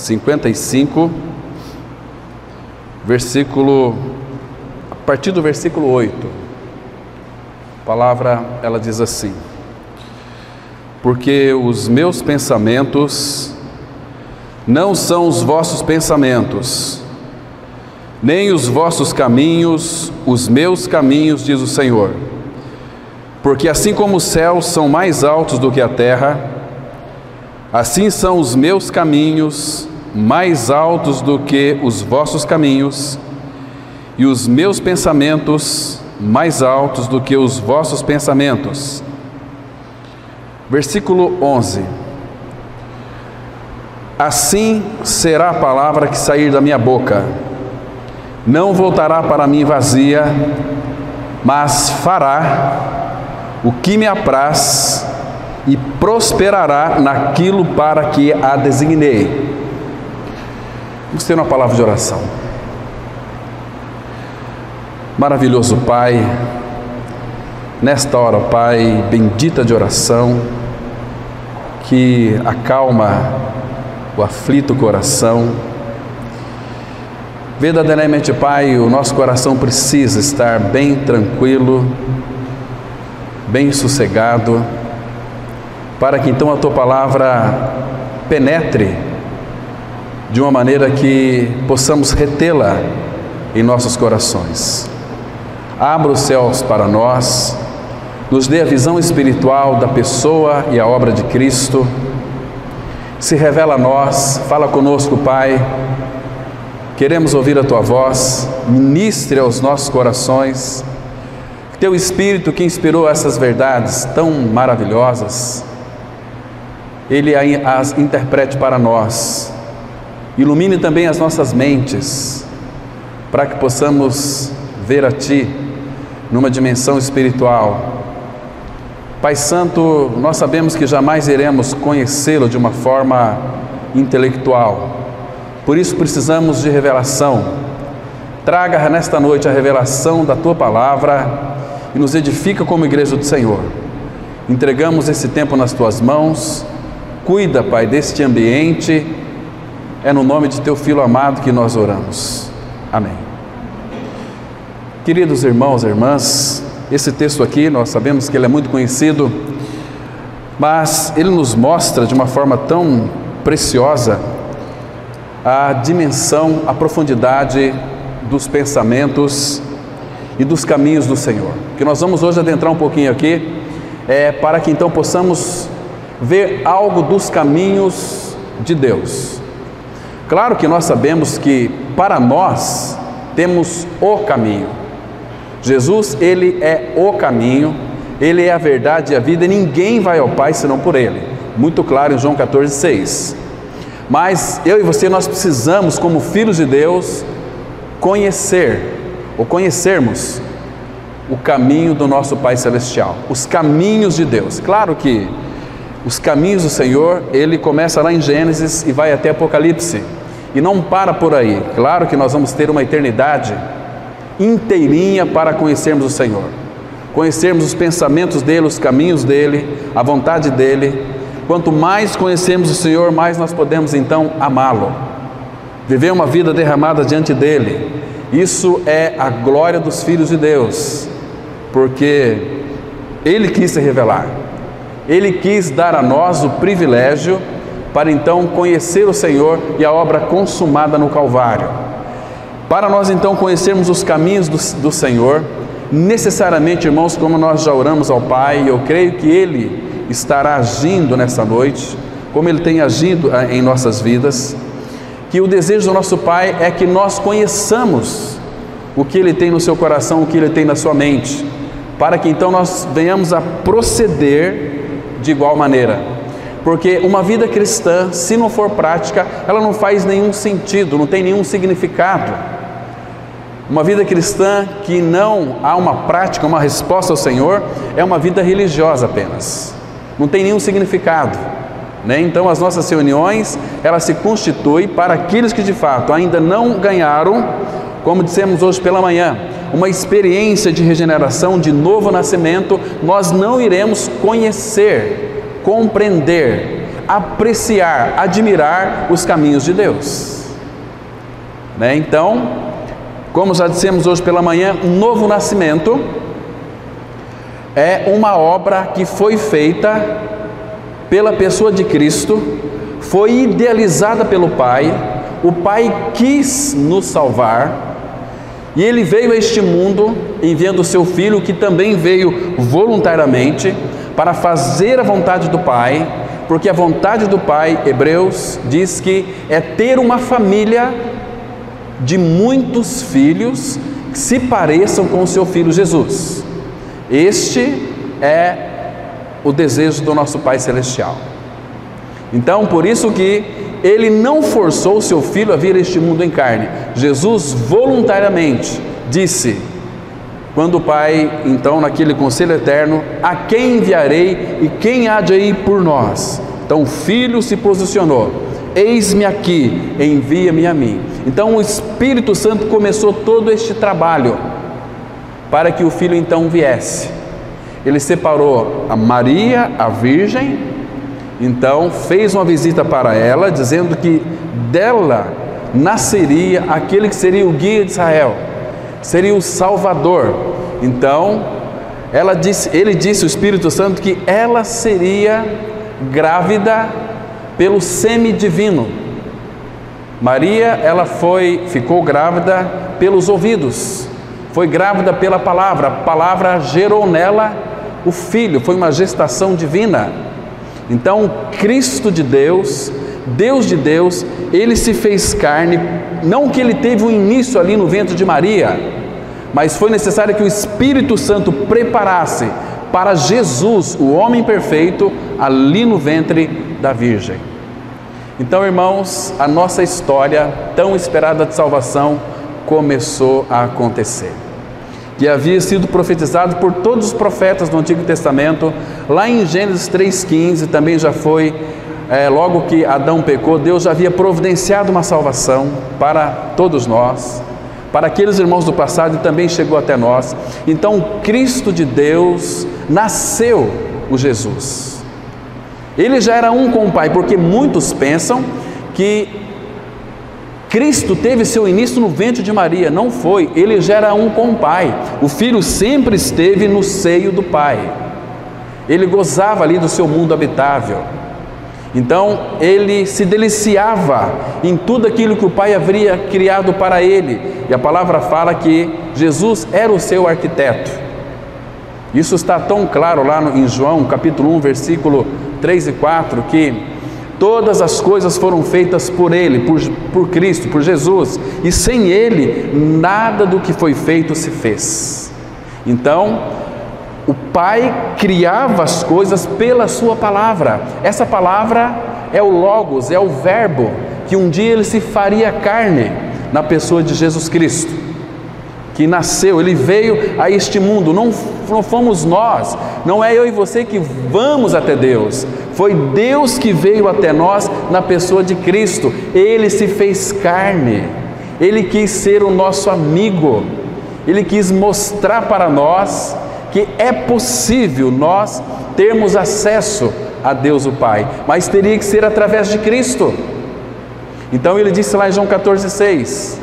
55, a partir do versículo 8. A palavra, ela diz assim: porque os meus pensamentos não são os vossos pensamentos, nem os vossos caminhos, os meus caminhos, diz o Senhor. Porque assim como os céus são mais altos do que a terra, assim são os meus caminhos mais altos do que os vossos caminhos, e os meus pensamentos mais altos do que os vossos pensamentos. Versículo 11: assim será a palavra que sair da minha boca, não voltará para mim vazia, mas fará o que me apraz e prosperará naquilo para que a designei. Vamos ter uma palavra de oração. Maravilhoso Pai, nesta hora, Pai, bendita de oração, que acalma o aflito coração. Verdadeiramente, Pai, o nosso coração precisa estar bem tranquilo, bem sossegado, para que então a Tua palavra penetre de uma maneira que possamos retê-la em nossos corações. Abra os céus para nós, nos dê a visão espiritual da pessoa e a obra de Cristo. Se revela a nós, fala conosco, Pai. Queremos ouvir a Tua voz, ministre aos nossos corações. Teu Espírito que inspirou essas verdades tão maravilhosas, Ele as interprete para nós. Ilumine também as nossas mentes, para que possamos ver a Ti numa dimensão espiritual. Pai Santo, nós sabemos que jamais iremos conhecê-lo de uma forma intelectual. Por isso precisamos de revelação. Traga nesta noite a revelação da Tua palavra e nos edifica como igreja do Senhor. Entregamos esse tempo nas Tuas mãos. Cuida, Pai, deste ambiente. É no nome de Teu Filho amado que nós oramos. Amém. Queridos irmãos e irmãs, esse texto aqui, nós sabemos que ele é muito conhecido, mas ele nos mostra de uma forma tão preciosa a dimensão, a profundidade dos pensamentos e dos caminhos do Senhor. Que nós vamos hoje adentrar um pouquinho aqui, para que então possamos ver algo dos caminhos de Deus. Claro que nós sabemos que para nós temos o caminho. Jesus, Ele é o caminho, Ele é a verdade e a vida, e ninguém vai ao Pai senão por Ele. Muito claro em João 14,6. Mas eu e você, nós precisamos, como filhos de Deus, conhecermos o caminho do nosso Pai Celestial, os caminhos de Deus. Claro que os caminhos do Senhor, Ele começa lá em Gênesis e vai até Apocalipse, e não para por aí. Claro que nós vamos ter uma eternidade inteirinha para conhecermos o Senhor, conhecermos os pensamentos dEle, os caminhos dEle, a vontade dEle. Quanto mais conhecemos o Senhor, mais nós podemos então amá-lo, viver uma vida derramada diante dEle. Isso é a glória dos filhos de Deus, porque Ele quis se revelar, Ele quis dar a nós o privilégio para então conhecer o Senhor e a obra consumada no Calvário. Para nós então conhecermos os caminhos do Senhor, necessariamente, irmãos, como nós já oramos ao Pai, eu creio que Ele estará agindo nessa noite, como Ele tem agido em nossas vidas, que o desejo do nosso Pai é que nós conheçamos o que Ele tem no seu coração, o que Ele tem na sua mente, para que então nós venhamos a proceder de igual maneira. Porque uma vida cristã, se não for prática, ela não faz nenhum sentido, não tem nenhum significado. Uma vida cristã que não há uma prática, uma resposta ao Senhor, é uma vida religiosa apenas, não tem nenhum significado, né? Então as nossas reuniões, elas se constituem para aqueles que de fato ainda não ganharam, como dissemos hoje pela manhã, uma experiência de regeneração, de novo nascimento. Nós não iremos conhecer, compreender, apreciar, admirar os caminhos de Deus. Então, como já dissemos hoje pela manhã, um novo nascimento é uma obra que foi feita pela pessoa de Cristo, foi idealizada pelo Pai. O Pai quis nos salvar e Ele veio a este mundo enviando o seu Filho, que também veio voluntariamente para fazer a vontade do Pai, porque a vontade do Pai, Hebreus, diz que é ter uma família de muitos filhos que se pareçam com o seu Filho Jesus. Este é o desejo do nosso Pai Celestial. Então, por isso que Ele não forçou o seu Filho a vir a este mundo em carne. Jesus voluntariamente disse, quando o Pai, então, naquele conselho eterno: a quem enviarei e quem há de ir por nós? Então o Filho se posicionou: eis-me aqui, envia-me a mim. Então o Espírito Santo começou todo este trabalho para que o Filho então viesse. Ele separou a Maria, a Virgem, então fez uma visita para ela, dizendo que dela nasceria aquele que seria o guia de Israel, seria o Salvador. Então ele disse, o Espírito Santo, que ela seria grávida pelo semidivino. Maria, ela ficou grávida pelos ouvidos, foi grávida pela palavra, a palavra gerou nela o Filho, foi uma gestação divina. Então Cristo de Deus, Deus de Deus, Ele se fez carne, não que Ele teve um início ali no ventre de Maria, mas foi necessário que o Espírito Santo preparasse para Jesus, o homem perfeito, ali no ventre da Virgem. Então, irmãos, a nossa história tão esperada de salvação começou a acontecer, que havia sido profetizado por todos os profetas do Antigo Testamento. Lá em Gênesis 3,15 também já foi, logo que Adão pecou, Deus já havia providenciado uma salvação para todos nós, para aqueles irmãos do passado, e também chegou até nós. Então Cristo de Deus nasceu, o Jesus. Ele já era um com o Pai, porque muitos pensam que Cristo teve seu início no ventre de Maria. Não foi, ele já era um com o Pai. O Filho sempre esteve no seio do Pai, ele gozava ali do seu mundo habitável. Então ele se deliciava em tudo aquilo que o Pai havia criado para ele, e a palavra fala que Jesus era o seu arquiteto. Isso está tão claro lá em João capítulo 1, versículo 3 e 4, que todas as coisas foram feitas por Ele, por Cristo, por Jesus, e sem Ele nada do que foi feito se fez. Então o Pai criava as coisas pela sua palavra. Essa palavra é o Logos, é o Verbo, que um dia Ele se faria carne na pessoa de Jesus Cristo, que nasceu, Ele veio a este mundo. Não fomos nós, não é eu e você que vamos até Deus, foi Deus que veio até nós na pessoa de Cristo. Ele se fez carne, Ele quis ser o nosso amigo, Ele quis mostrar para nós que é possível nós termos acesso a Deus o Pai, mas teria que ser através de Cristo. Então Ele disse lá em João 14,6: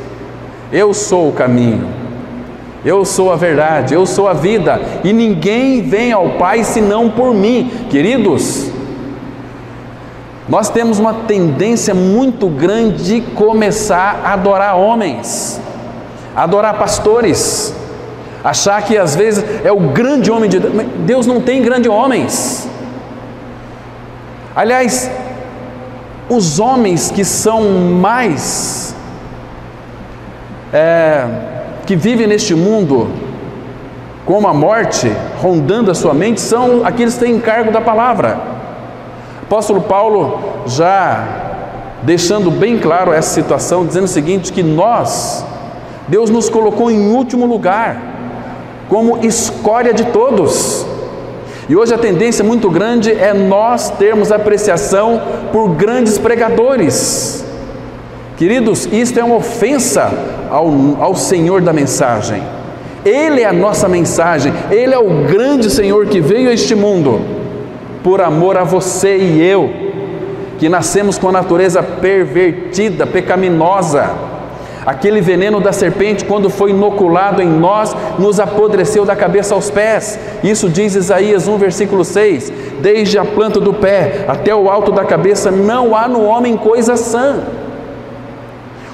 eu sou o caminho, eu sou a verdade, eu sou a vida, e ninguém vem ao Pai senão por mim. Queridos, nós temos uma tendência muito grande de começar a adorar homens, a adorar pastores, achar que às vezes é o grande homem de Deus. Deus não tem grandes homens. Aliás, os homens que são mais que vivem neste mundo com a morte rondando a sua mente, são aqueles que têm encargo da palavra. Apóstolo Paulo já deixando bem claro essa situação, dizendo o seguinte, que Deus nos colocou em último lugar, como escória de todos. E hoje a tendência muito grande é nós termos apreciação por grandes pregadores. Queridos, isto é uma ofensa ao Senhor da mensagem. Ele é a nossa mensagem, Ele é o grande Senhor que veio a este mundo por amor a você e eu. que nascemos com a natureza pervertida, pecaminosa. Aquele veneno da serpente, quando foi inoculado em nós, nos apodreceu da cabeça aos pés. Isso diz Isaías 1, versículo 6. Desde a planta do pé até o alto da cabeça, não há no homem coisa sã.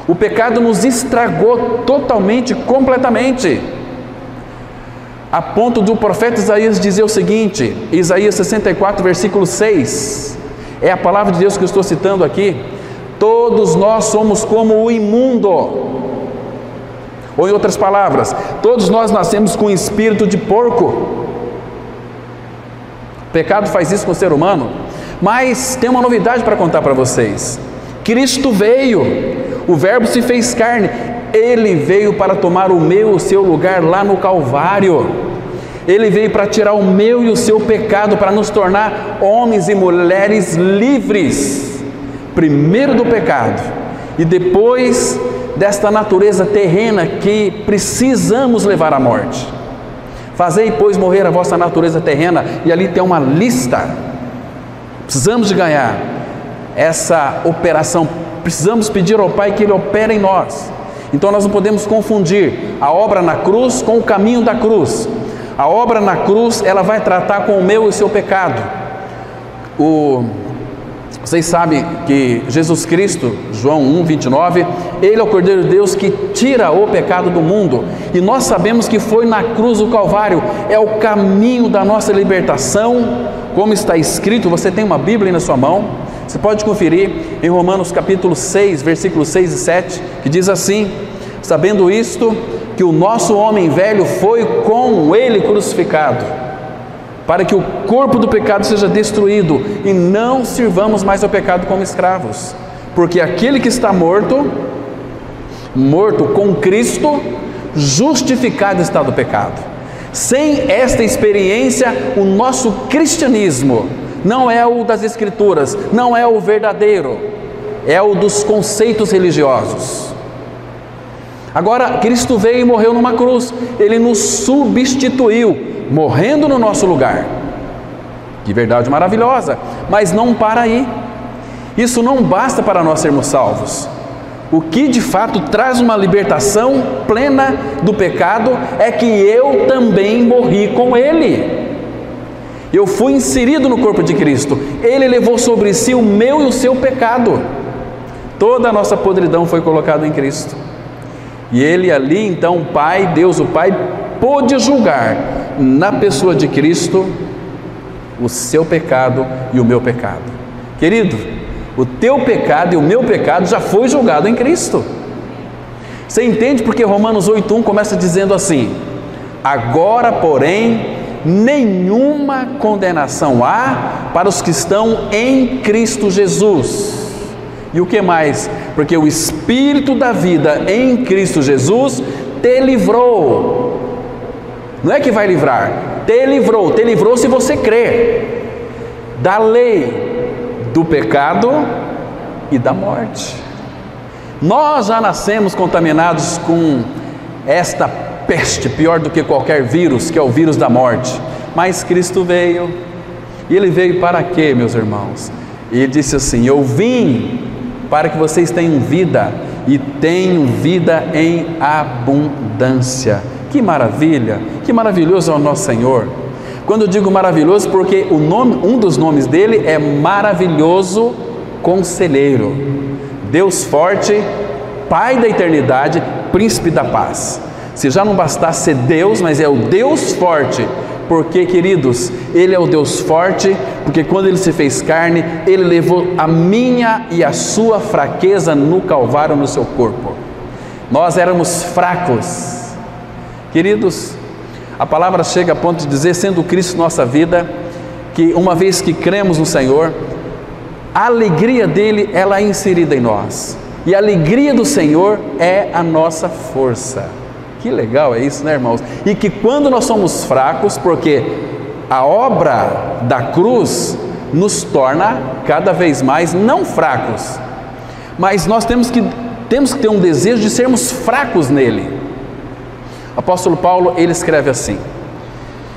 O pecado nos estragou totalmente, completamente. A ponto do profeta Isaías dizer o seguinte, Isaías 64, versículo 6. É a palavra de Deus que eu estou citando aqui. Todos nós somos como o imundo. Ou em outras palavras, todos nós nascemos com espírito de porco. O pecado faz isso com o ser humano. Mas tem uma novidade para contar para vocês. Cristo veio, o Verbo se fez carne. Ele veio para tomar o meu e o seu lugar lá no Calvário. Ele veio para tirar o meu e o seu pecado, para nos tornar homens e mulheres livres. Primeiro do pecado e depois desta natureza terrena que precisamos levar à morte. Fazei, pois, morrer a vossa natureza terrena, e ali tem uma lista. Precisamos de ganhar essa operação, precisamos pedir ao Pai que Ele opere em nós. Então nós não podemos confundir a obra na cruz com o caminho da cruz. A obra na cruz, ela vai tratar com o meu e o seu pecado. Vocês sabem que Jesus Cristo, João 1, 29, Ele é o Cordeiro de Deus que tira o pecado do mundo. E nós sabemos que foi na cruz do Calvário, é o caminho da nossa libertação, como está escrito. Você tem uma Bíblia aí na sua mão, você pode conferir em Romanos capítulo 6, versículos 6 e 7, que diz assim: sabendo isto, que o nosso homem velho foi com Ele crucificado, para que o corpo do pecado seja destruído e não sirvamos mais ao pecado como escravos, porque aquele que está morto com Cristo, justificado está do pecado. Sem esta experiência, o nosso cristianismo não é o das Escrituras, não é o verdadeiro, é o dos conceitos religiosos. Agora, Cristo veio e morreu numa cruz, Ele nos substituiu, morrendo no nosso lugar. Que verdade maravilhosa, mas não para aí. Isso não basta para nós sermos salvos. O que de fato traz uma libertação plena do pecado é que eu também morri com Ele. Eu fui inserido no corpo de Cristo. Ele levou sobre si o meu e o seu pecado. Toda a nossa podridão foi colocada em Cristo. E Ele ali, então, o Pai, Deus o Pai, pôde julgar na pessoa de Cristo o seu pecado e o meu pecado. Querido, o teu pecado e o meu pecado já foi julgado em Cristo. Você entende porque Romanos 8:1 começa dizendo assim: agora, porém, nenhuma condenação há para os que estão em Cristo Jesus. E o que mais? Porque o Espírito da vida em Cristo Jesus te livrou. Não é que vai livrar, te livrou se você crer, da lei, do pecado e da morte. Nós já nascemos contaminados com esta peste, pior do que qualquer vírus, que é o vírus da morte. Mas Cristo veio, e Ele veio para quê, meus irmãos? E Ele disse assim: eu vim para que vocês tenham vida, e tenham vida em abundância. Que maravilha, que maravilhoso é o nosso Senhor. Quando eu digo maravilhoso, porque um dos nomes dele é Maravilhoso Conselheiro, Deus Forte, Pai da Eternidade, Príncipe da Paz. Se já não bastasse ser Deus, mas é o Deus Forte, porque, queridos, Ele é o Deus Forte, porque quando Ele se fez carne, Ele levou a minha e a sua fraqueza no Calvário, no seu corpo. Nós éramos fracos. Queridos, a palavra chega a ponto de dizer, sendo Cristo nossa vida, que uma vez que cremos no Senhor, a alegria dele, ela é inserida em nós, e a alegria do Senhor é a nossa força. Que legal é isso, né, irmãos? E que quando nós somos fracos, porque a obra da cruz nos torna cada vez mais não fracos, mas nós temos que ter um desejo de sermos fracos nele. O apóstolo Paulo, ele escreve assim: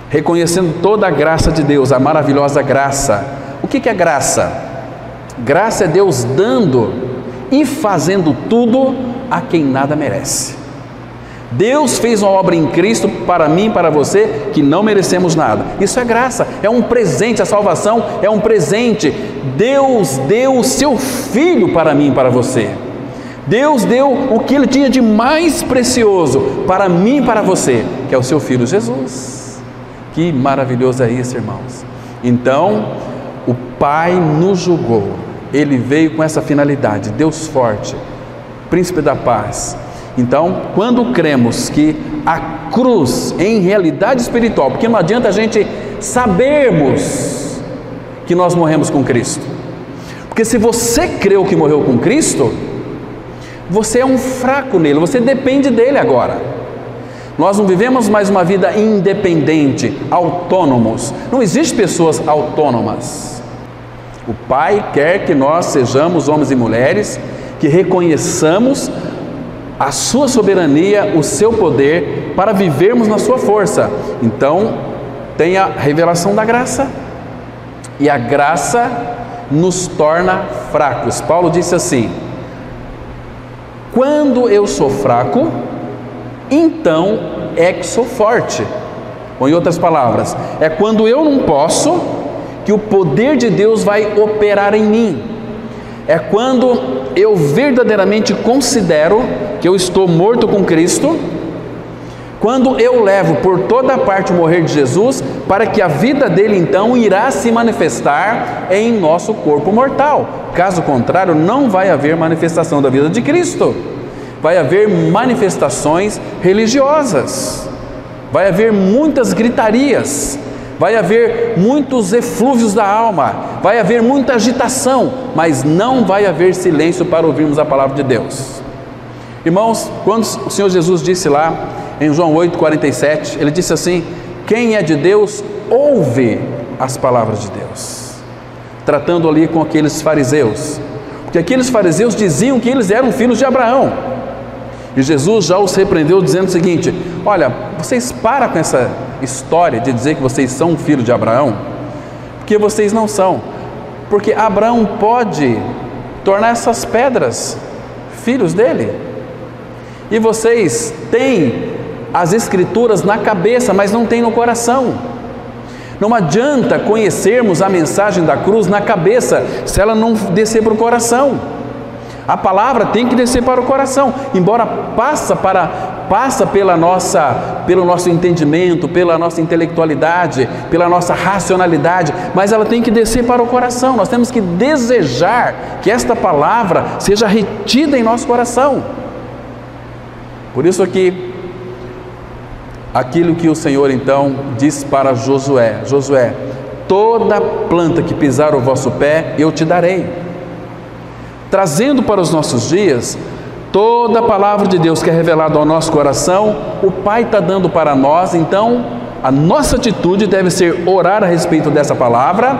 reconhecendo toda a graça de Deus, a maravilhosa graça. O que é graça? Graça é Deus dando e fazendo tudo a quem nada merece. Deus fez uma obra em Cristo para mim e para você que não merecemos nada. Isso é graça, é um presente. A salvação é um presente. Deus deu o seu Filho para mim e para você. Deus deu o que Ele tinha de mais precioso para mim e para você, que é o seu Filho Jesus. Que maravilhoso é isso, irmãos. Então, o Pai nos julgou. Ele veio com essa finalidade, Deus forte, Príncipe da paz. Então, quando cremos que a cruz, em realidade espiritual, porque não adianta a gente sabermos que nós morremos com Cristo, porque se você creu que morreu com Cristo, você é um fraco nele, você depende dele agora. Nós não vivemos mais uma vida independente, autônomos. Não existem pessoas autônomas. O Pai quer que nós sejamos homens e mulheres que reconheçamos a sua soberania, o seu poder, para vivermos na sua força. Então, tem a revelação da graça, e a graça nos torna fracos. Paulo disse assim: quando eu sou fraco, então é que sou forte. Ou em outras palavras, é quando eu não posso que o poder de Deus vai operar em mim. É quando eu verdadeiramente considero que eu estou morto com Cristo, quando eu levo por toda parte o morrer de Jesus, para que a vida dele então irá se manifestar em nosso corpo mortal. Caso contrário, não vai haver manifestação da vida de Cristo. Vai haver manifestações religiosas, vai haver muitas gritarias, vai haver muitos eflúvios da alma, vai haver muita agitação, mas não vai haver silêncio para ouvirmos a palavra de Deus. Irmãos, quando o Senhor Jesus disse lá em João 8,47, Ele disse assim: quem é de Deus ouve as palavras de Deus, tratando ali com aqueles fariseus, porque aqueles fariseus diziam que eles eram filhos de Abraão, e Jesus já os repreendeu dizendo o seguinte: olha, vocês param com essa história de dizer que vocês são filhos de Abraão, porque vocês não são, porque Abraão pode tornar essas pedras filhos dele, e vocês têm as escrituras na cabeça, mas não têm no coração. Não adianta conhecermos a mensagem da cruz na cabeça se ela não descer para o coração. A palavra tem que descer para o coração, embora passa pelo nosso entendimento, pela nossa intelectualidade, pela nossa racionalidade, mas ela tem que descer para o coração. Nós temos que desejar que esta palavra seja retida em nosso coração. Por isso aqui, aquilo que o Senhor então diz para Josué: Josué, toda planta que pisar o vosso pé, eu te darei. Trazendo para os nossos dias, toda a palavra de Deus que é revelada ao nosso coração, o Pai está dando para nós. Então, a nossa atitude deve ser orar a respeito dessa palavra,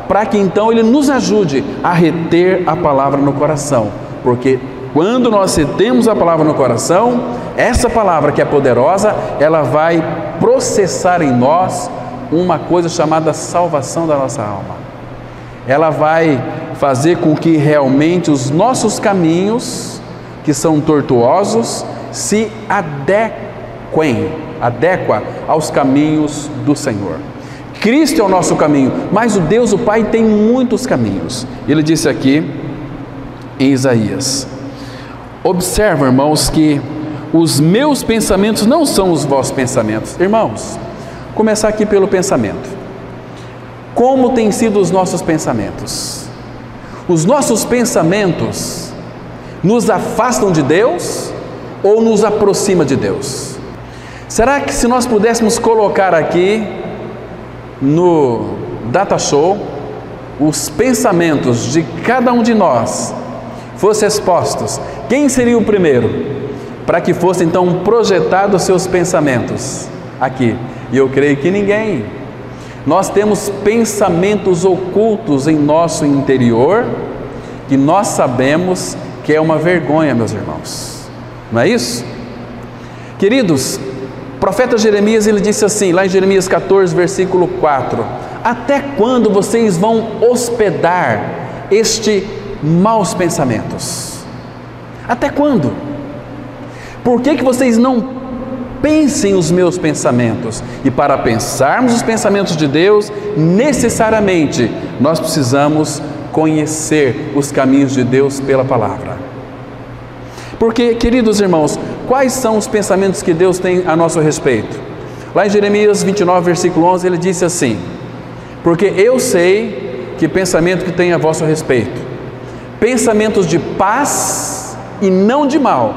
para que então Ele nos ajude a reter a palavra no coração, porque quando nós retemos a palavra no coração, essa palavra que é poderosa, ela vai processar em nós uma coisa chamada salvação da nossa alma. Ela vai fazer com que realmente os nossos caminhos, que são tortuosos, se adequa aos caminhos do Senhor. Cristo é o nosso caminho, mas o Deus, o Pai, tem muitos caminhos. Ele disse aqui em Isaías: observa, irmãos, que os meus pensamentos não são os vossos pensamentos. Irmãos, começar aqui pelo pensamento. Como têm sido os nossos pensamentos? Os nossos pensamentos nos afastam de Deus ou nos aproximam de Deus? Será que se nós pudéssemos colocar aqui no Data Show os pensamentos de cada um de nós fossem expostos, quem seria o primeiro para que fosse então projetados os seus pensamentos aqui? E eu creio que ninguém. Nós temos pensamentos ocultos em nosso interior, que nós sabemos que é uma vergonha, meus irmãos. Não é isso? Queridos, o profeta Jeremias, ele disse assim, lá em Jeremias 14, versículo 4: até quando vocês vão hospedar maus pensamentos? Até quando? Por que vocês não pensem os meus pensamentos? E para pensarmos os pensamentos de Deus, necessariamente nós precisamos conhecer os caminhos de Deus pela palavra. Porque, queridos irmãos, quais são os pensamentos que Deus tem a nosso respeito? Lá em Jeremias 29, versículo 11, ele disse assim: porque eu sei que pensamento que tenho a vosso respeito, pensamentos de paz e não de mal,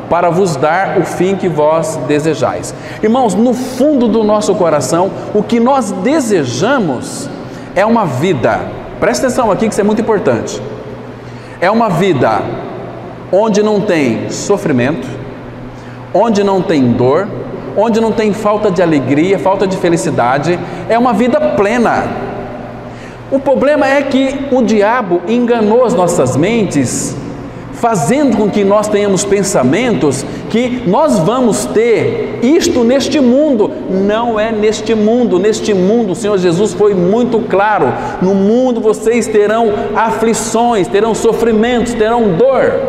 para vos dar o fim que vós desejais. Irmãos, no fundo do nosso coração, o que nós desejamos é uma vida, presta atenção aqui que isso é muito importante, é uma vida onde não tem sofrimento, onde não tem dor, onde não tem falta de alegria, falta de felicidade, é uma vida plena. O problema é que o diabo enganou as nossas mentes, fazendo com que nós tenhamos pensamentos que nós vamos ter isto neste mundo. Não é neste mundo. Neste mundo o Senhor Jesus foi muito claro: no mundo vocês terão aflições, terão sofrimentos, terão dor.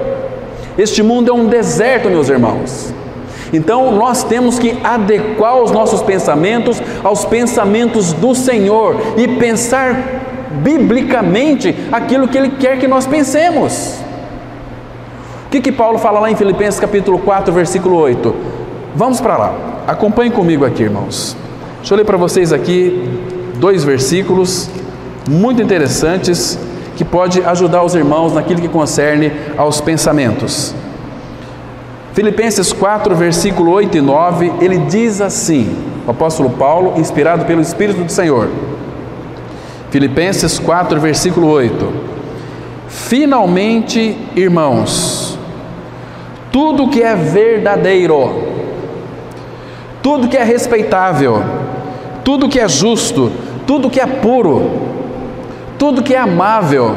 Este mundo é um deserto, meus irmãos. Então nós temos que adequar os nossos pensamentos aos pensamentos do Senhor e pensar biblicamente aquilo que Ele quer que nós pensemos. O que Paulo fala lá em Filipenses capítulo 4, versículo 8? Vamos para lá, acompanhem comigo aqui, irmãos. Deixa eu ler para vocês aqui 2 versículos muito interessantes que pode ajudar os irmãos naquilo que concerne aos pensamentos. Filipenses 4, versículo 8 e 9, ele diz assim, o apóstolo Paulo, inspirado pelo Espírito do Senhor. Filipenses 4, versículo 8: finalmente, irmãos, tudo que é verdadeiro, tudo que é respeitável, tudo que é justo, tudo que é puro, tudo que é amável,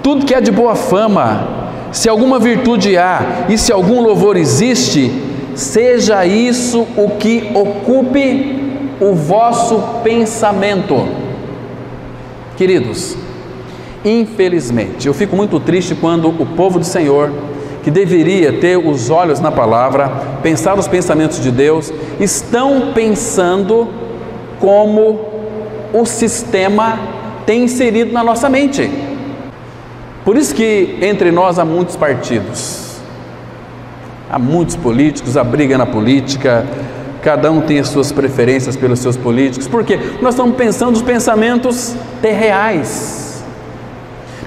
tudo que é de boa fama, se alguma virtude há e se algum louvor existe, seja isso o que ocupe o vosso pensamento. Queridos, infelizmente, eu fico muito triste quando o povo do Senhor, que deveria ter os olhos na palavra, pensar os pensamentos de Deus, estão pensando como o sistema tem inserido na nossa mente. Por isso que entre nós há muitos partidos, há muitos políticos, há briga na política, cada um tem as suas preferências pelos seus políticos, porque nós estamos pensando os pensamentos terreais,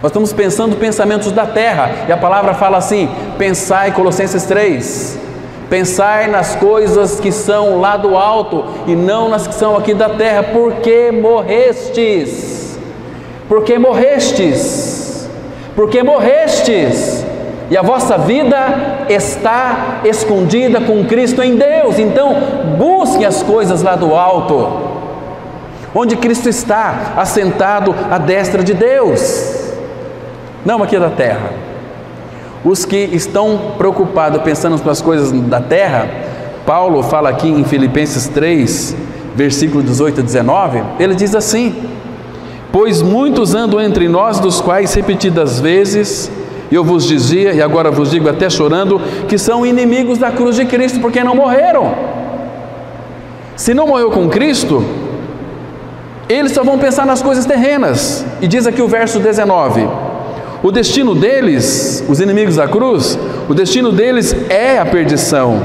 nós estamos pensando pensamentos da terra, e a palavra fala assim: pensai, Colossenses 3, pensai nas coisas que são lá do alto e não nas que são aqui da terra, porque morrestes, porque morrestes, porque morrestes, e a vossa vida está escondida com Cristo em Deus. Então busquem as coisas lá do alto, onde Cristo está assentado à destra de Deus, não aqui da terra. Os que estão preocupados pensando nas coisas da terra, Paulo fala aqui em Filipenses 3, versículo 18 a 19, ele diz assim: pois muitos andam entre nós, dos quais repetidas vezes eu vos dizia, e agora vos digo até chorando, que são inimigos da cruz de Cristo, porque não morreram. Se não morreu com Cristo, eles só vão pensar nas coisas terrenas. E diz aqui o verso 19: o destino deles, os inimigos da cruz, o destino deles é a perdição,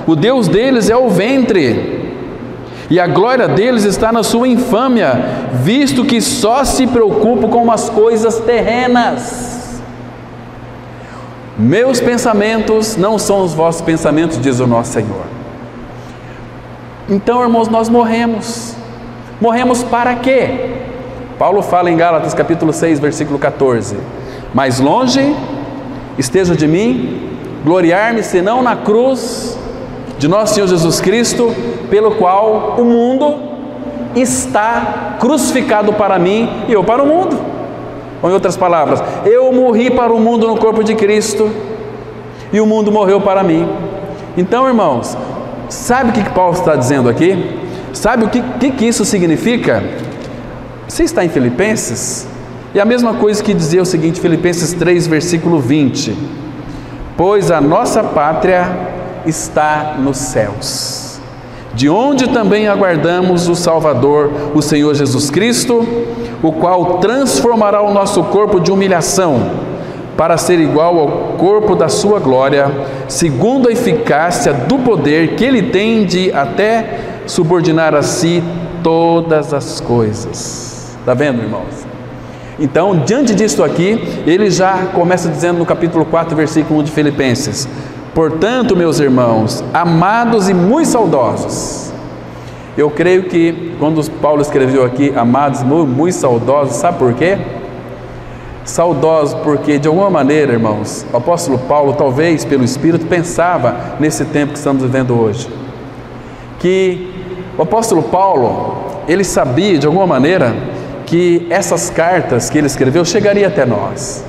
o Deus deles é o ventre, e a glória deles está na sua infâmia, visto que só se preocupam com as coisas terrenas. Meus pensamentos não são os vossos pensamentos, diz o nosso Senhor. Então, irmãos, nós morremos. Morremos para quê? Paulo fala em Gálatas capítulo 6, versículo 14: mais longe esteja de mim gloriar-me, senão na cruz de nosso Senhor Jesus Cristo, pelo qual o mundo está crucificado para mim e eu para o mundo. Ou em outras palavras, eu morri para o mundo no corpo de Cristo e o mundo morreu para mim. Então, irmãos, sabe o que Paulo está dizendo aqui? Sabe o que isso significa? Você está em Filipenses? E a mesma coisa que dizer o seguinte, Filipenses 3, versículo 20: pois a nossa pátria está nos céus, de onde também aguardamos o Salvador, o Senhor Jesus Cristo, o qual transformará o nosso corpo de humilhação, para ser igual ao corpo da sua glória, segundo a eficácia do poder que Ele tem de até subordinar a si todas as coisas. Está vendo, irmãos? Então, diante disso aqui, ele já começa dizendo no capítulo 4, versículo 1 de Filipenses: portanto, meus irmãos, amados e muito saudosos. Eu creio que quando Paulo escreveu aqui, amados e muito saudosos, sabe por quê? Saudosos porque, de alguma maneira, irmãos, o apóstolo Paulo, talvez pelo Espírito, pensava nesse tempo que estamos vivendo hoje, que o apóstolo Paulo, ele sabia, de alguma maneira, que essas cartas que ele escreveu chegariam até nós.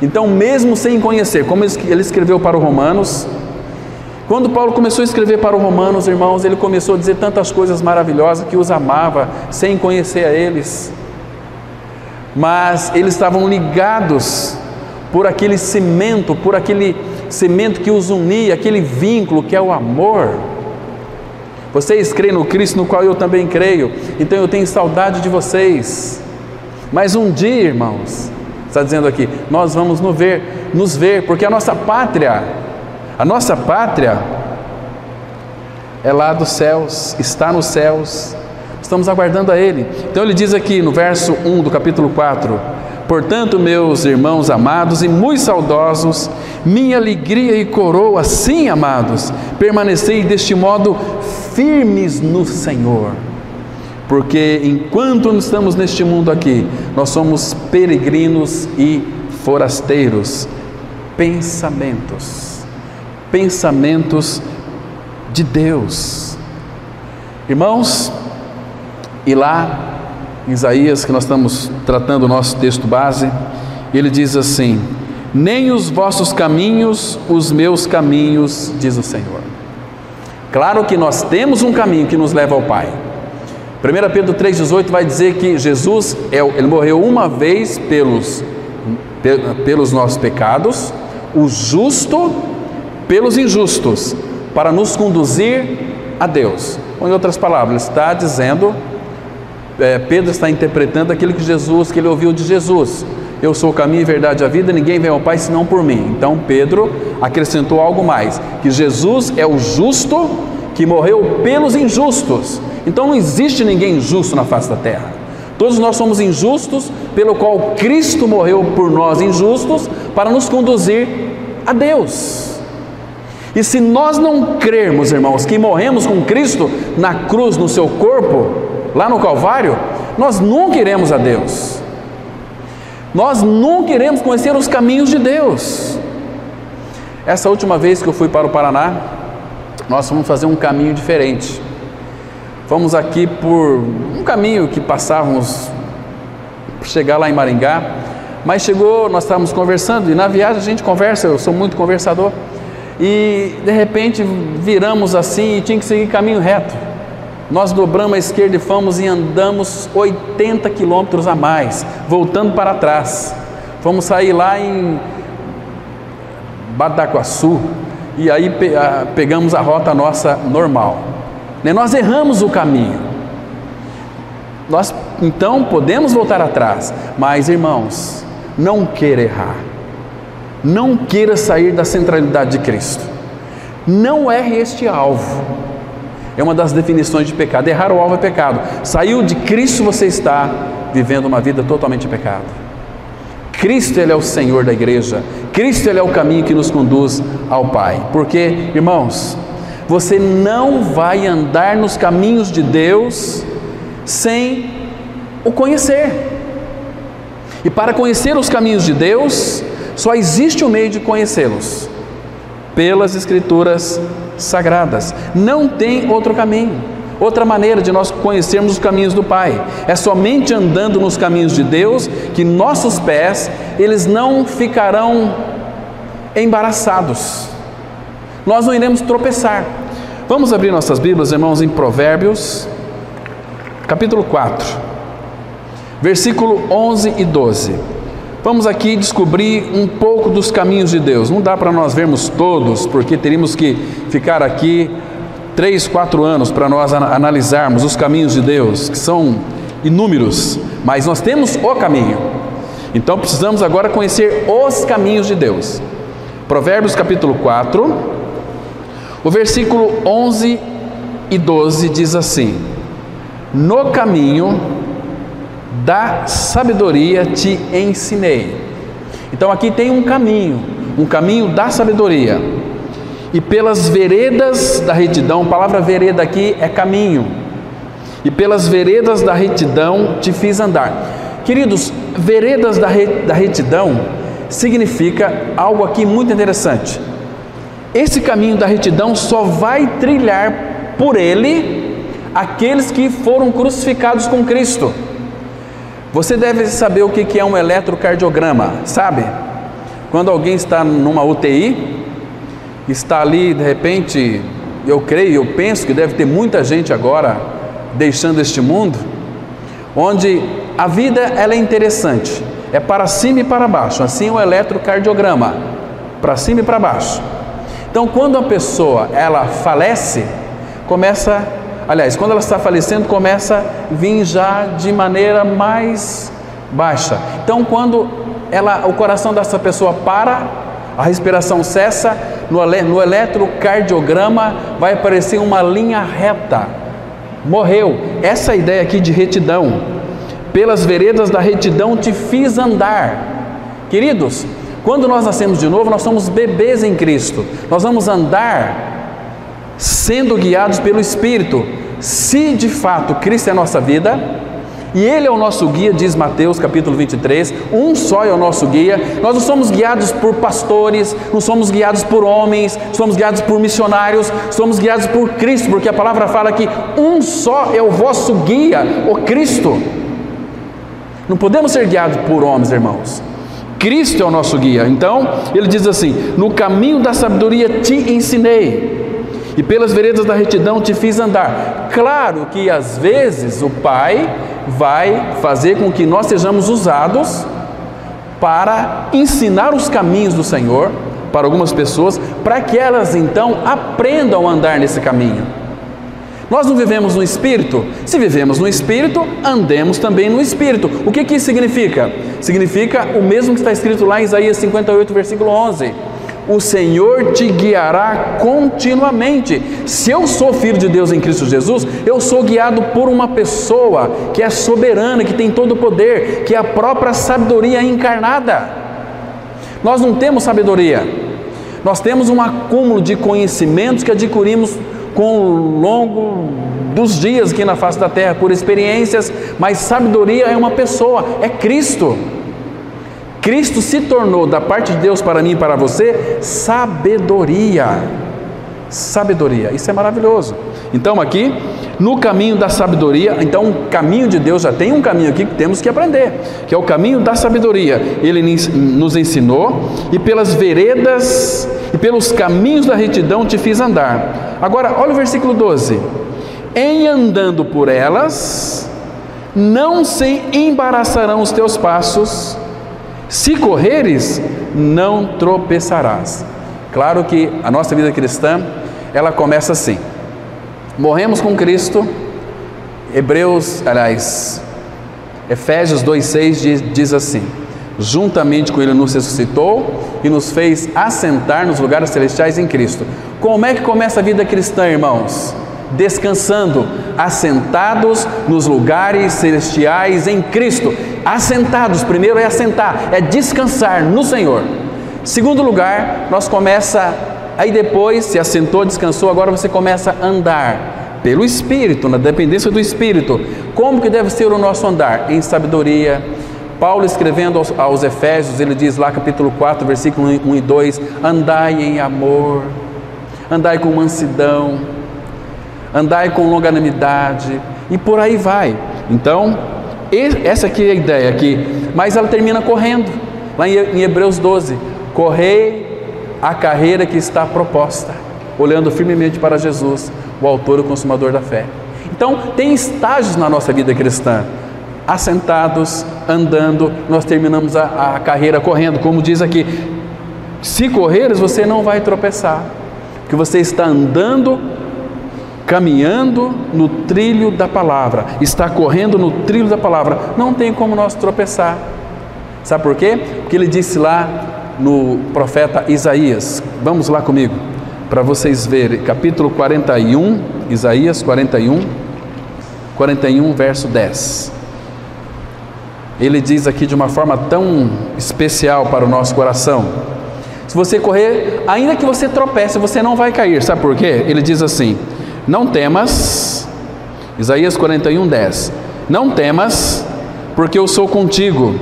Então, mesmo sem conhecer, como ele escreveu para os Romanos, quando Paulo começou a escrever para os Romanos, irmãos, ele começou a dizer tantas coisas maravilhosas, que os amava sem conhecer a eles, mas eles estavam ligados por aquele cimento que os unia, aquele vínculo que é o amor. Vocês creem no Cristo, no qual eu também creio, então eu tenho saudade de vocês. Mas um dia, irmãos, está dizendo aqui, nós vamos nos ver, porque a nossa pátria é lá dos céus, está nos céus, estamos aguardando a Ele. Então ele diz aqui no verso 1 do capítulo 4: portanto, meus irmãos amados e muito saudosos, minha alegria e coroa, sim, amados, permanecei deste modo firmes no Senhor, porque enquanto estamos neste mundo aqui, nós somos peregrinos e forasteiros. Pensamentos de Deus. Irmãos, e lá em Isaías, que nós estamos tratando o nosso texto base, ele diz assim: nem os vossos caminhos, os meus caminhos, diz o Senhor. Claro que nós temos um caminho que nos leva ao Pai. 1 Pedro 3,18 vai dizer que Jesus, ele morreu uma vez pelos nossos pecados, o justo pelos injustos, para nos conduzir a Deus. Ou, em outras palavras, está dizendo, Pedro está interpretando aquilo que ele ouviu de Jesus: eu sou o caminho, a verdade e a vida, ninguém vem ao Pai senão por mim. Então Pedro acrescentou algo mais, que Jesus é o justo que morreu pelos injustos. Então não existe ninguém injusto na face da terra. Todos nós somos injustos, pelo qual Cristo morreu por nós injustos, para nos conduzir a Deus. E se nós não crermos, irmãos, que morremos com Cristo na cruz, no seu corpo, lá no Calvário, nós nunca iremos a Deus. Nós nunca iremos conhecer os caminhos de Deus. Essa última vez que eu fui para o Paraná, nós vamos fazer um caminho diferente. Fomos aqui por um caminho que passávamos para chegar lá em Maringá, mas nós estávamos conversando, e na viagem a gente conversa, eu sou muito conversador, e de repente viramos assim e tinha que seguir caminho reto. Nós dobramos à esquerda e fomos e andamos 80 quilômetros a mais, voltando para trás. Fomos sair lá em Badaquaçu, e aí pegamos a rota nossa normal. Nós erramos o caminho. Nós então podemos voltar atrás, mas, irmãos, não queira errar. Não queira sair da centralidade de Cristo. Não erre este alvo. É uma das definições de pecado. Errar o alvo é pecado. Saiu de Cristo, você está vivendo uma vida totalmente de pecado. Cristo, Ele é o Senhor da igreja. Cristo, Ele é o caminho que nos conduz ao Pai. Porque, irmãos, você não vai andar nos caminhos de Deus sem o conhecer. E para conhecer os caminhos de Deus, só existe um meio de conhecê-los: pelas Escrituras Sagradas. Não tem outro caminho, outra maneira de nós conhecermos os caminhos do Pai. É somente andando nos caminhos de Deus que nossos pés, eles não ficarão embaraçados. Nós não iremos tropeçar. Vamos abrir nossas Bíblias, irmãos, em Provérbios, capítulo 4. versículo 11 e 12. Vamos aqui descobrir um pouco dos caminhos de Deus. Não dá para nós vermos todos, porque teríamos que ficar aqui 3, 4 anos para nós analisarmos os caminhos de Deus, que são inúmeros, mas nós temos o caminho. Então precisamos agora conhecer os caminhos de Deus. Provérbios capítulo 4, o versículo 11 e 12 diz assim: no caminho da sabedoria te ensinei. Então aqui tem um caminho da sabedoria. E pelas veredas da retidão, a palavra vereda aqui é caminho. E pelas veredas da retidão te fiz andar. Queridos, veredas da retidão significa algo aqui muito interessante. Esse caminho da retidão só vai trilhar por ele aqueles que foram crucificados com Cristo. Você deve saber o que é um eletrocardiograma, sabe? Quando alguém está numa UTI, está ali de repente, eu penso que deve ter muita gente agora deixando este mundo, onde a vida ela é interessante, é para cima e para baixo, assim o eletrocardiograma, para cima e para baixo. Então quando a pessoa ela falece, quando ela está falecendo, começa a vir já de maneira mais baixa. Então quando o coração dessa pessoa para, a respiração cessa, no eletrocardiograma vai aparecer uma linha reta. Morreu. Essa ideia aqui de retidão. Pelas veredas da retidão te fiz andar. Queridos, quando nós nascemos de novo, nós somos bebês em Cristo. Nós vamos andar sendo guiados pelo Espírito. Se de fato Cristo é a nossa vida, e Ele é o nosso guia, diz Mateus capítulo 23, um só é o nosso guia. Nós não somos guiados por pastores, não somos guiados por homens, somos guiados por missionários, somos guiados por Cristo, porque a palavra fala que um só é o vosso guia, o Cristo. Não podemos ser guiados por homens, irmãos. Cristo é o nosso guia. Então, ele diz assim: no caminho da sabedoria te ensinei, e pelas veredas da retidão te fiz andar. Claro que às vezes o Pai vai fazer com que nós sejamos usados para ensinar os caminhos do Senhor para algumas pessoas, para que elas então aprendam a andar nesse caminho. Nós não vivemos no Espírito? Se vivemos no Espírito, andemos também no Espírito. O que isso significa? Significa o mesmo que está escrito lá em Isaías 58, versículo 11. O Senhor te guiará continuamente. Se eu sou filho de Deus em Cristo Jesus, eu sou guiado por uma pessoa que é soberana, que tem todo o poder, que é a própria sabedoria encarnada. Nós não temos sabedoria, nós temos um acúmulo de conhecimentos que adquirimos com o longo dos dias aqui na face da terra, por experiências, mas sabedoria é uma pessoa, é Cristo. Cristo se tornou, da parte de Deus para mim e para você, sabedoria. Sabedoria, isso é maravilhoso. Então aqui, no caminho da sabedoria, então o caminho de Deus já tem um caminho aqui que temos que aprender, que é o caminho da sabedoria. Ele nos ensinou, e pelas veredas e pelos caminhos da retidão te fiz andar. Agora, olha o versículo 12. Em andando por elas, não se embaraçarão os teus passos, se correres, não tropeçarás. Claro que a nossa vida cristã, ela começa assim. Morremos com Cristo. Efésios 2,6 diz assim: juntamente com Ele nos ressuscitou e nos fez assentar nos lugares celestiais em Cristo. Como é que começa a vida cristã, irmãos? Descansando, assentados nos lugares celestiais em Cristo. Assentados, primeiro é assentar, é descansar no Senhor. Segundo lugar, aí depois, se assentou, descansou, agora você começa a andar pelo Espírito, na dependência do Espírito. Como que deve ser o nosso andar? Em sabedoria. Paulo, escrevendo aos Efésios, ele diz lá, capítulo 4, versículo 1 e 2, andai em amor, andai com mansidão, andai com longanimidade, e por aí vai. Então, essa aqui é a ideia aqui, mas ela termina correndo, lá em Hebreus 12, correi a carreira que está proposta, olhando firmemente para Jesus, o autor e o consumador da fé. Então, tem estágios na nossa vida cristã. assentados, andando, nós terminamos a carreira correndo. Como diz aqui, se correres você não vai tropeçar, porque você está andando, caminhando no trilho da palavra, está correndo no trilho da palavra, não tem como nós tropeçar. Sabe por quê? Porque ele disse lá no profeta Isaías, vamos lá comigo, para vocês verem, capítulo 41, Isaías 41, verso 10. Ele diz aqui de uma forma tão especial para o nosso coração: se você correr, ainda que você tropece, você não vai cair. Sabe por quê? Ele diz assim: não temas, Isaías 41, 10, não temas, porque eu sou contigo,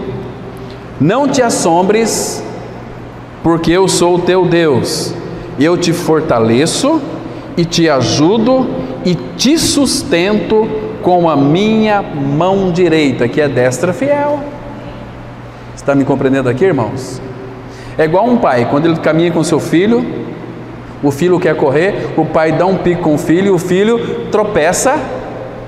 não te assombres, porque eu sou o teu Deus, eu te fortaleço e te ajudo e te sustento com a minha mão direita, que é destra fiel. Está me compreendendo aqui, irmãos? É igual um pai, quando ele caminha com seu filho, o filho quer correr, o pai dá um pico com o filho, tropeça,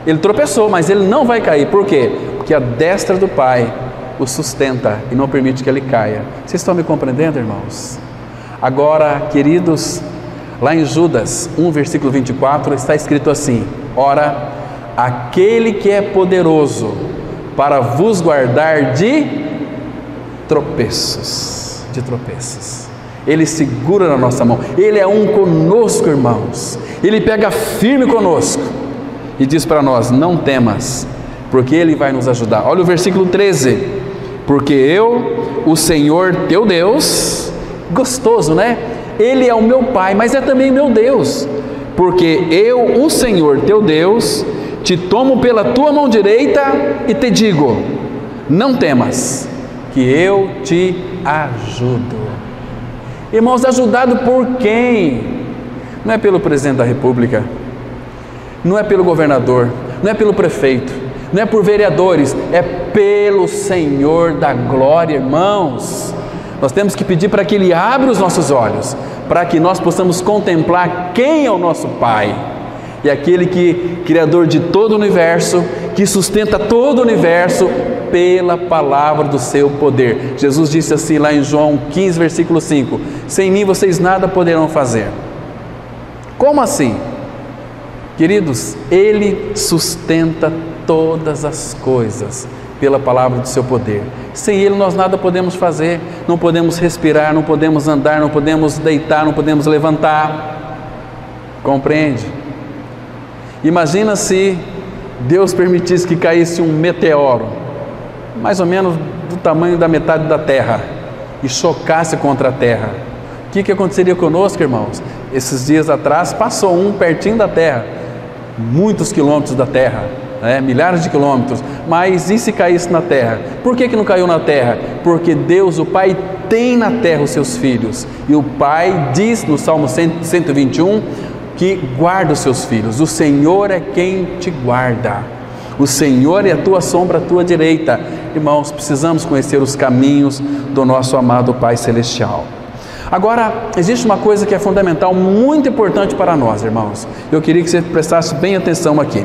ele tropeçou, mas ele não vai cair. Por quê? Porque a destra do pai o sustenta e não permite que ele caia. Vocês estão me compreendendo, irmãos? Agora, queridos, lá em Judas 1, versículo 24, está escrito assim: ora, aquele que é poderoso para vos guardar de tropeços, Ele segura na nossa mão, Ele é um conosco, irmãos, Ele pega firme conosco e diz para nós: não temas, porque Ele vai nos ajudar. Olha o versículo 13: porque eu, o Senhor teu Deus, gostoso, né? Ele é o meu Pai, mas é também meu Deus, porque eu, o Senhor teu Deus, te tomo pela tua mão direita e te digo: não temas, que eu te ajudo. Irmãos, ajudado por quem? Não é pelo presidente da República, não é pelo governador, não é pelo prefeito, não é por vereadores, é pelo Senhor da glória, irmãos. Nós temos que pedir para que Ele abra os nossos olhos, para que nós possamos contemplar quem é o nosso Pai. E aquele que, criador de todo o universo, que sustenta todo o universo pela palavra do seu poder. Jesus disse assim lá em João 15, versículo 5: sem mim vocês nada poderão fazer. Como assim? Queridos, Ele sustenta todas as coisas pela palavra do seu poder. Sem Ele nós nada podemos fazer, não podemos respirar, não podemos andar, não podemos deitar, não podemos levantar. Compreende? Imagina se Deus permitisse que caísse um meteoro, mais ou menos do tamanho da metade da Terra, e chocasse contra a Terra. O que aconteceria conosco, irmãos? Esses dias atrás passou um pertinho da Terra, muitos quilômetros da Terra, milhares de quilômetros, mas e se caísse na terra? Por que não caiu na terra? Porque Deus, o Pai, tem na terra os seus filhos, e o Pai diz no Salmo 121 que guarda os seus filhos. O Senhor é quem te guarda, o Senhor é a tua sombra à tua direita. Irmãos, precisamos conhecer os caminhos do nosso amado Pai Celestial. Agora, existe uma coisa que é fundamental, muito importante para nós, irmãos. Eu queria que você prestasse bem atenção aqui.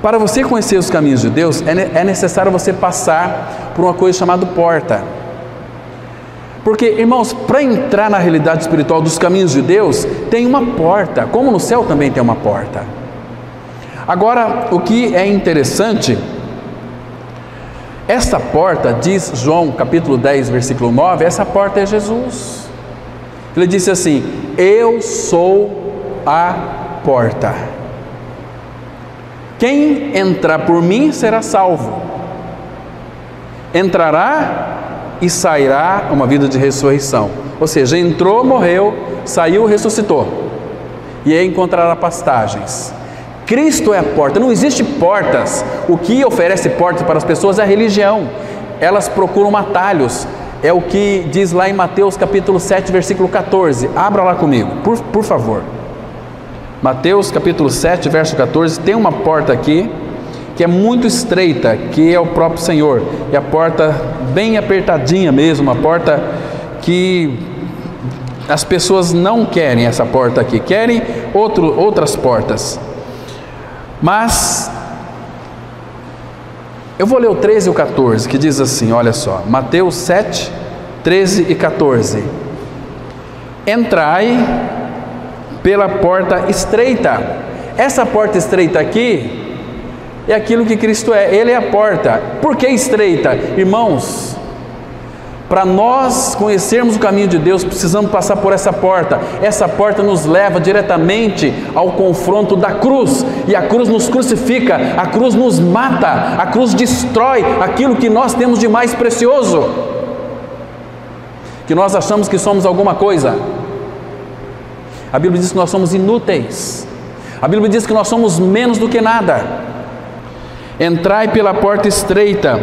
Para você conhecer os caminhos de Deus, é necessário você passar por uma coisa chamada porta. Porque, irmãos, para entrar na realidade espiritual dos caminhos de Deus, tem uma porta, como no céu também tem uma porta. Agora, o que é interessante, essa porta, diz João capítulo 10, versículo 9, essa porta é Jesus. Ele disse assim: eu sou a porta. Quem entrar por mim será salvo, entrará e sairá uma vida de ressurreição. Ou seja, entrou, morreu, saiu, ressuscitou, e aí encontrará pastagens. Cristo é a porta, não existe portas. O que oferece portas para as pessoas é a religião, elas procuram atalhos. É o que diz lá em Mateus capítulo 7, versículo 14. Abra lá comigo, por favor. Mateus capítulo 7, verso 14, tem uma porta aqui, que é muito estreita, que é o próprio Senhor, e a porta bem apertadinha mesmo, uma porta que as pessoas não querem essa porta aqui, querem outras portas. Mas Eu vou ler o 13 e o 14, que diz assim, olha só, Mateus 7, 13 e 14. Entrai pela porta estreita. Essa porta estreita aqui é aquilo que Cristo é, Ele é a porta. Por que estreita? Irmãos, para nós conhecermos o caminho de Deus, precisamos passar por essa porta. Essa porta nos leva diretamente ao confronto da cruz, e a cruz nos crucifica, a cruz nos mata, a cruz destrói aquilo que nós temos de mais precioso, que nós achamos que somos alguma coisa. A Bíblia diz que nós somos inúteis, a Bíblia diz que nós somos menos do que nada. Entrai pela porta estreita,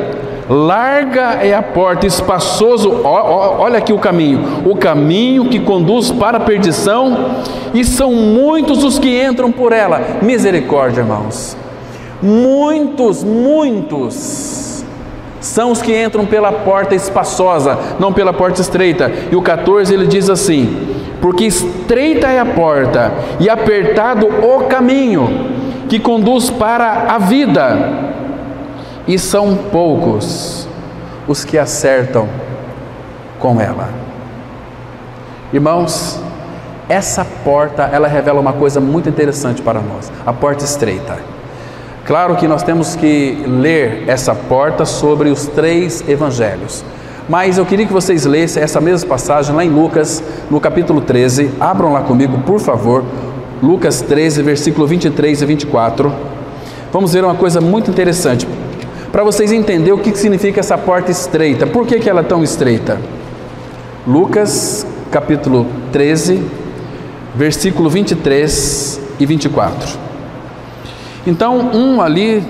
larga é a porta, espaçoso, olha aqui o caminho que conduz para a perdição, e são muitos os que entram por ela. Misericórdia, irmãos, muitos são os que entram pela porta espaçosa, não pela porta estreita. E o 14 ele diz assim, porque estreita é a porta e apertado o caminho que conduz para a vida, e são poucos os que acertam com ela. Irmãos, essa porta, ela revela uma coisa muito interessante para nós, a porta estreita. Claro que nós temos que ler essa porta sobre os 3 evangelhos, mas eu queria que vocês lessem essa mesma passagem lá em Lucas, no capítulo 13, abram lá comigo, por favor, Lucas 13, versículo 23 e 24, vamos ver uma coisa muito interessante, para vocês entenderem o que significa essa porta estreita. Por que ela é tão estreita? Lucas capítulo 13, versículo 23 e 24. Então, ali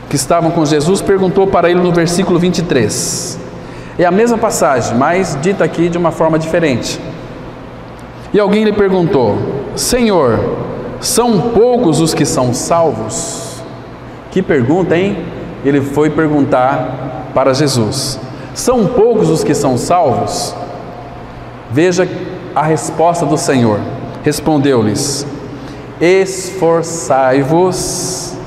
que estavam com Jesus perguntou para ele no versículo 23. É a mesma passagem, mas dita aqui de uma forma diferente. E alguém lhe perguntou: Senhor, são poucos os que são salvos? Que pergunta, hein? Ele foi perguntar para Jesus. São poucos os que são salvos? Veja a resposta do Senhor. Respondeu-lhes: esforçai-vos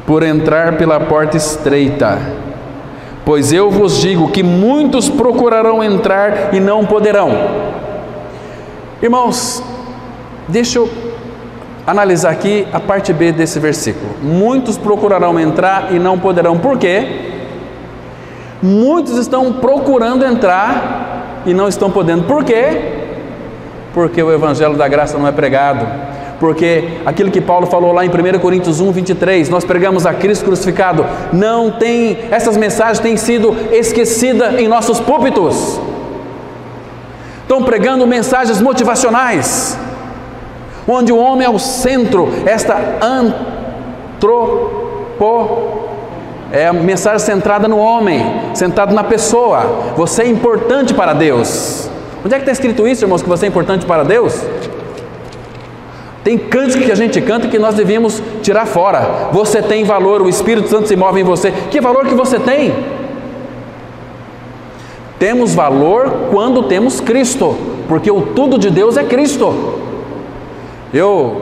por entrar pela porta estreita, pois eu vos digo que muitos procurarão entrar e não poderão. Irmãos, deixa eu analisar aqui a parte B desse versículo. Muitos procurarão entrar e não poderão. Por quê? Muitos estão procurando entrar e não estão podendo. Por quê? Porque o Evangelho da Graça não é pregado. Porque aquilo que Paulo falou lá em 1 Coríntios 1, 23, nós pregamos a Cristo crucificado. Essas mensagens têm sido esquecidas em nossos púlpitos. Estão pregando mensagens motivacionais, onde o homem é o centro. Esta é a mensagem centrada no homem, centrado na pessoa. Você é importante para Deus. Onde é que está escrito isso, irmãos, que você é importante para Deus? Tem cânticos que a gente canta que nós devíamos tirar fora. Você tem valor, o Espírito Santo se move em você. Que valor que você tem? Temos valor quando temos Cristo, porque o tudo de Deus é Cristo. Eu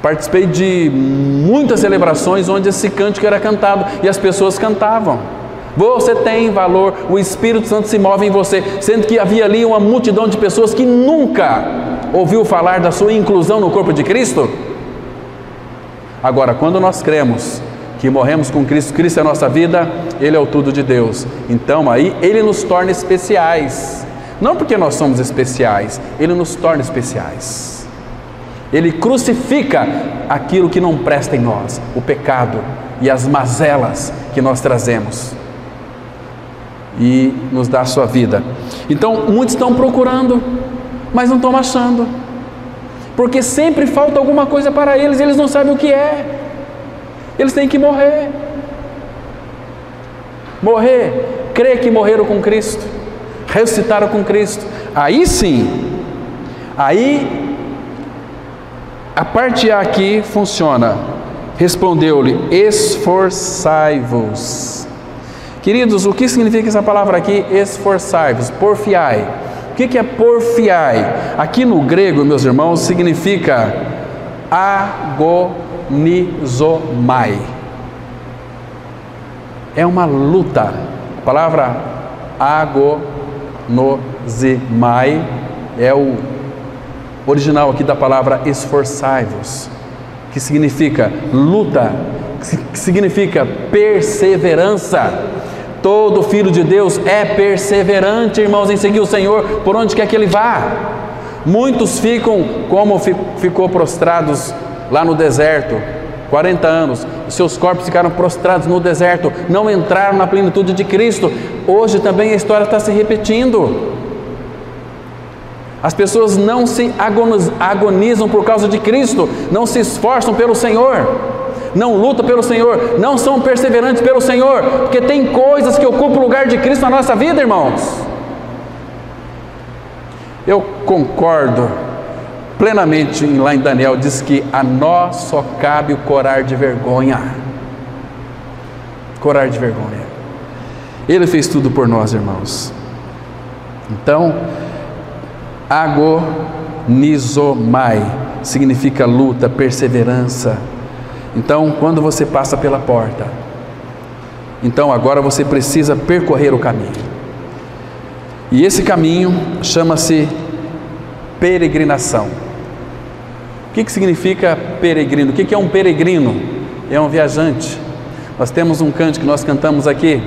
participei de muitas celebrações onde esse cântico era cantado e as pessoas cantavam. Você tem valor, o Espírito Santo se move em você, sendo que havia ali uma multidão de pessoas que nunca ouviu falar da sua inclusão no corpo de Cristo. Agora, quando nós cremos que morremos com Cristo, Cristo é a nossa vida, Ele é o tudo de Deus, então aí Ele nos torna especiais, não porque nós somos especiais, Ele nos torna especiais. Ele crucifica aquilo que não presta em nós, o pecado e as mazelas que nós trazemos, e nos dá a sua vida. Então muitos estão procurando, mas não estão achando, porque sempre falta alguma coisa para eles, eles não sabem o que é. Eles têm que morrer, crer que morreram com Cristo, ressuscitaram com Cristo. Aí sim, aí a parte A aqui funciona. Respondeu-lhe: esforçai-vos. Queridos, o que significa essa palavra aqui, esforçai-vos? Porfiai. O que é porfiai? Aqui no grego, meus irmãos, significa agonizomai. É uma luta. A palavra agonizomai é o original aqui da palavra esforçai-vos, que significa luta, que significa perseverança. Todo filho de Deus é perseverante, irmãos, em seguir o Senhor por onde quer que Ele vá. Muitos ficam como ficou prostrados lá no deserto, 40 anos, os seus corpos ficaram prostrados no deserto, não entraram na plenitude de Cristo. Hoje também a história está se repetindo. As pessoas não se agonizam por causa de Cristo, não se esforçam pelo Senhor, não lutam pelo Senhor, não são perseverantes pelo Senhor, porque tem coisas que ocupam o lugar de Cristo na nossa vida, irmãos. Eu concordo plenamente lá em Daniel, diz que a nós só cabe o corar de vergonha. Corar de vergonha. Ele fez tudo por nós, irmãos. Então, agonizomai significa luta, perseverança. Então, quando você passa pela porta, então agora você precisa percorrer o caminho. E esse caminho chama-se peregrinação. O que significa peregrino? O que é um peregrino? É um viajante. Nós temos um cântico que nós cantamos aqui.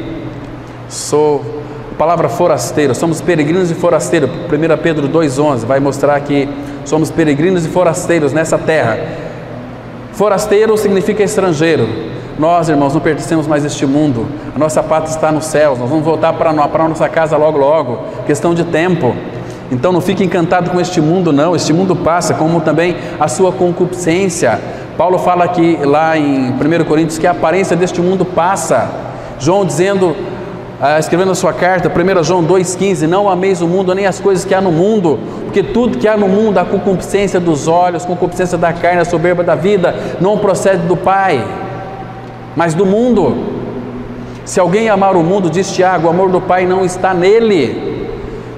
A palavra forasteiro, somos peregrinos e forasteiros. 1 Pedro 2,11 vai mostrar que somos peregrinos e forasteiros nessa terra. Forasteiro significa estrangeiro. Nós, irmãos, não pertencemos mais a este mundo. A nossa pátria está nos céus. Nós vamos voltar para a nossa casa logo, logo. Questão de tempo. Então não fique encantado com este mundo, não. Este mundo passa, como também a sua concupiscência. Paulo fala aqui lá em 1 Coríntios que a aparência deste mundo passa. João dizendo, escrevendo a sua carta, 1 João 2,15, não ameis o mundo nem as coisas que há no mundo, porque tudo que há no mundo, a concupiscência dos olhos, a concupiscência da carne, a soberba da vida, não procede do Pai, mas do mundo. Se alguém amar o mundo, diz Tiago, o amor do Pai não está nele.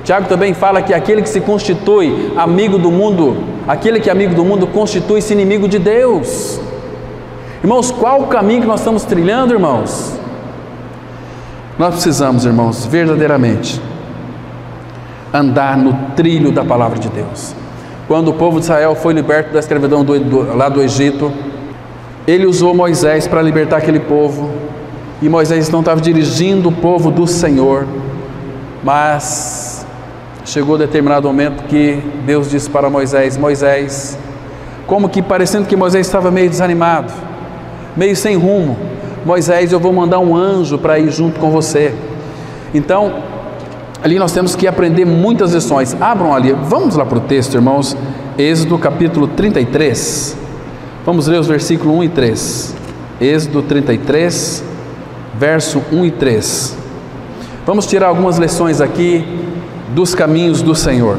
Tiago também fala que aquele que se constitui amigo do mundo, aquele que é amigo do mundo, constitui-se inimigo de Deus. Irmãos, qual o caminho que nós estamos trilhando, irmãos? Nós precisamos, irmãos, verdadeiramente andar no trilho da palavra de Deus. Quando o povo de Israel foi liberto da escravidão lá do Egito, ele usou Moisés para libertar aquele povo, e Moisés não estava dirigindo o povo do Senhor, mas chegou determinado momento que Deus disse para Moisés, Moisés, como que parecendo que Moisés estava meio desanimado, meio sem rumo, Moisés, eu vou mandar um anjo para ir junto com você. Então, ali nós temos que aprender muitas lições. Abram ali, vamos lá para o texto, irmãos, Êxodo capítulo 33, vamos ler os versículos 1 e 3, Êxodo 33, verso 1 e 3, vamos tirar algumas lições aqui dos caminhos do Senhor.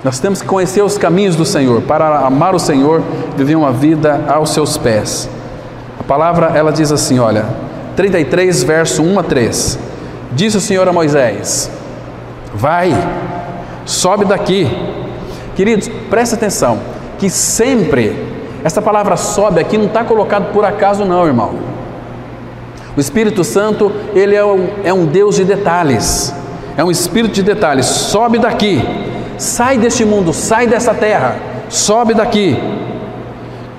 Nós temos que conhecer os caminhos do Senhor, para amar o Senhor, viver uma vida aos seus pés. A palavra, ela diz assim, olha, 33, verso 1 a 3, disse o Senhor a Moisés, vai, sobe daqui. Queridos, presta atenção, que sempre, essa palavra sobe aqui não está colocado por acaso não, irmão. O Espírito Santo, ele é um Deus de detalhes, é um Espírito de detalhes. Sobe daqui, sai deste mundo, sai dessa terra, sobe daqui,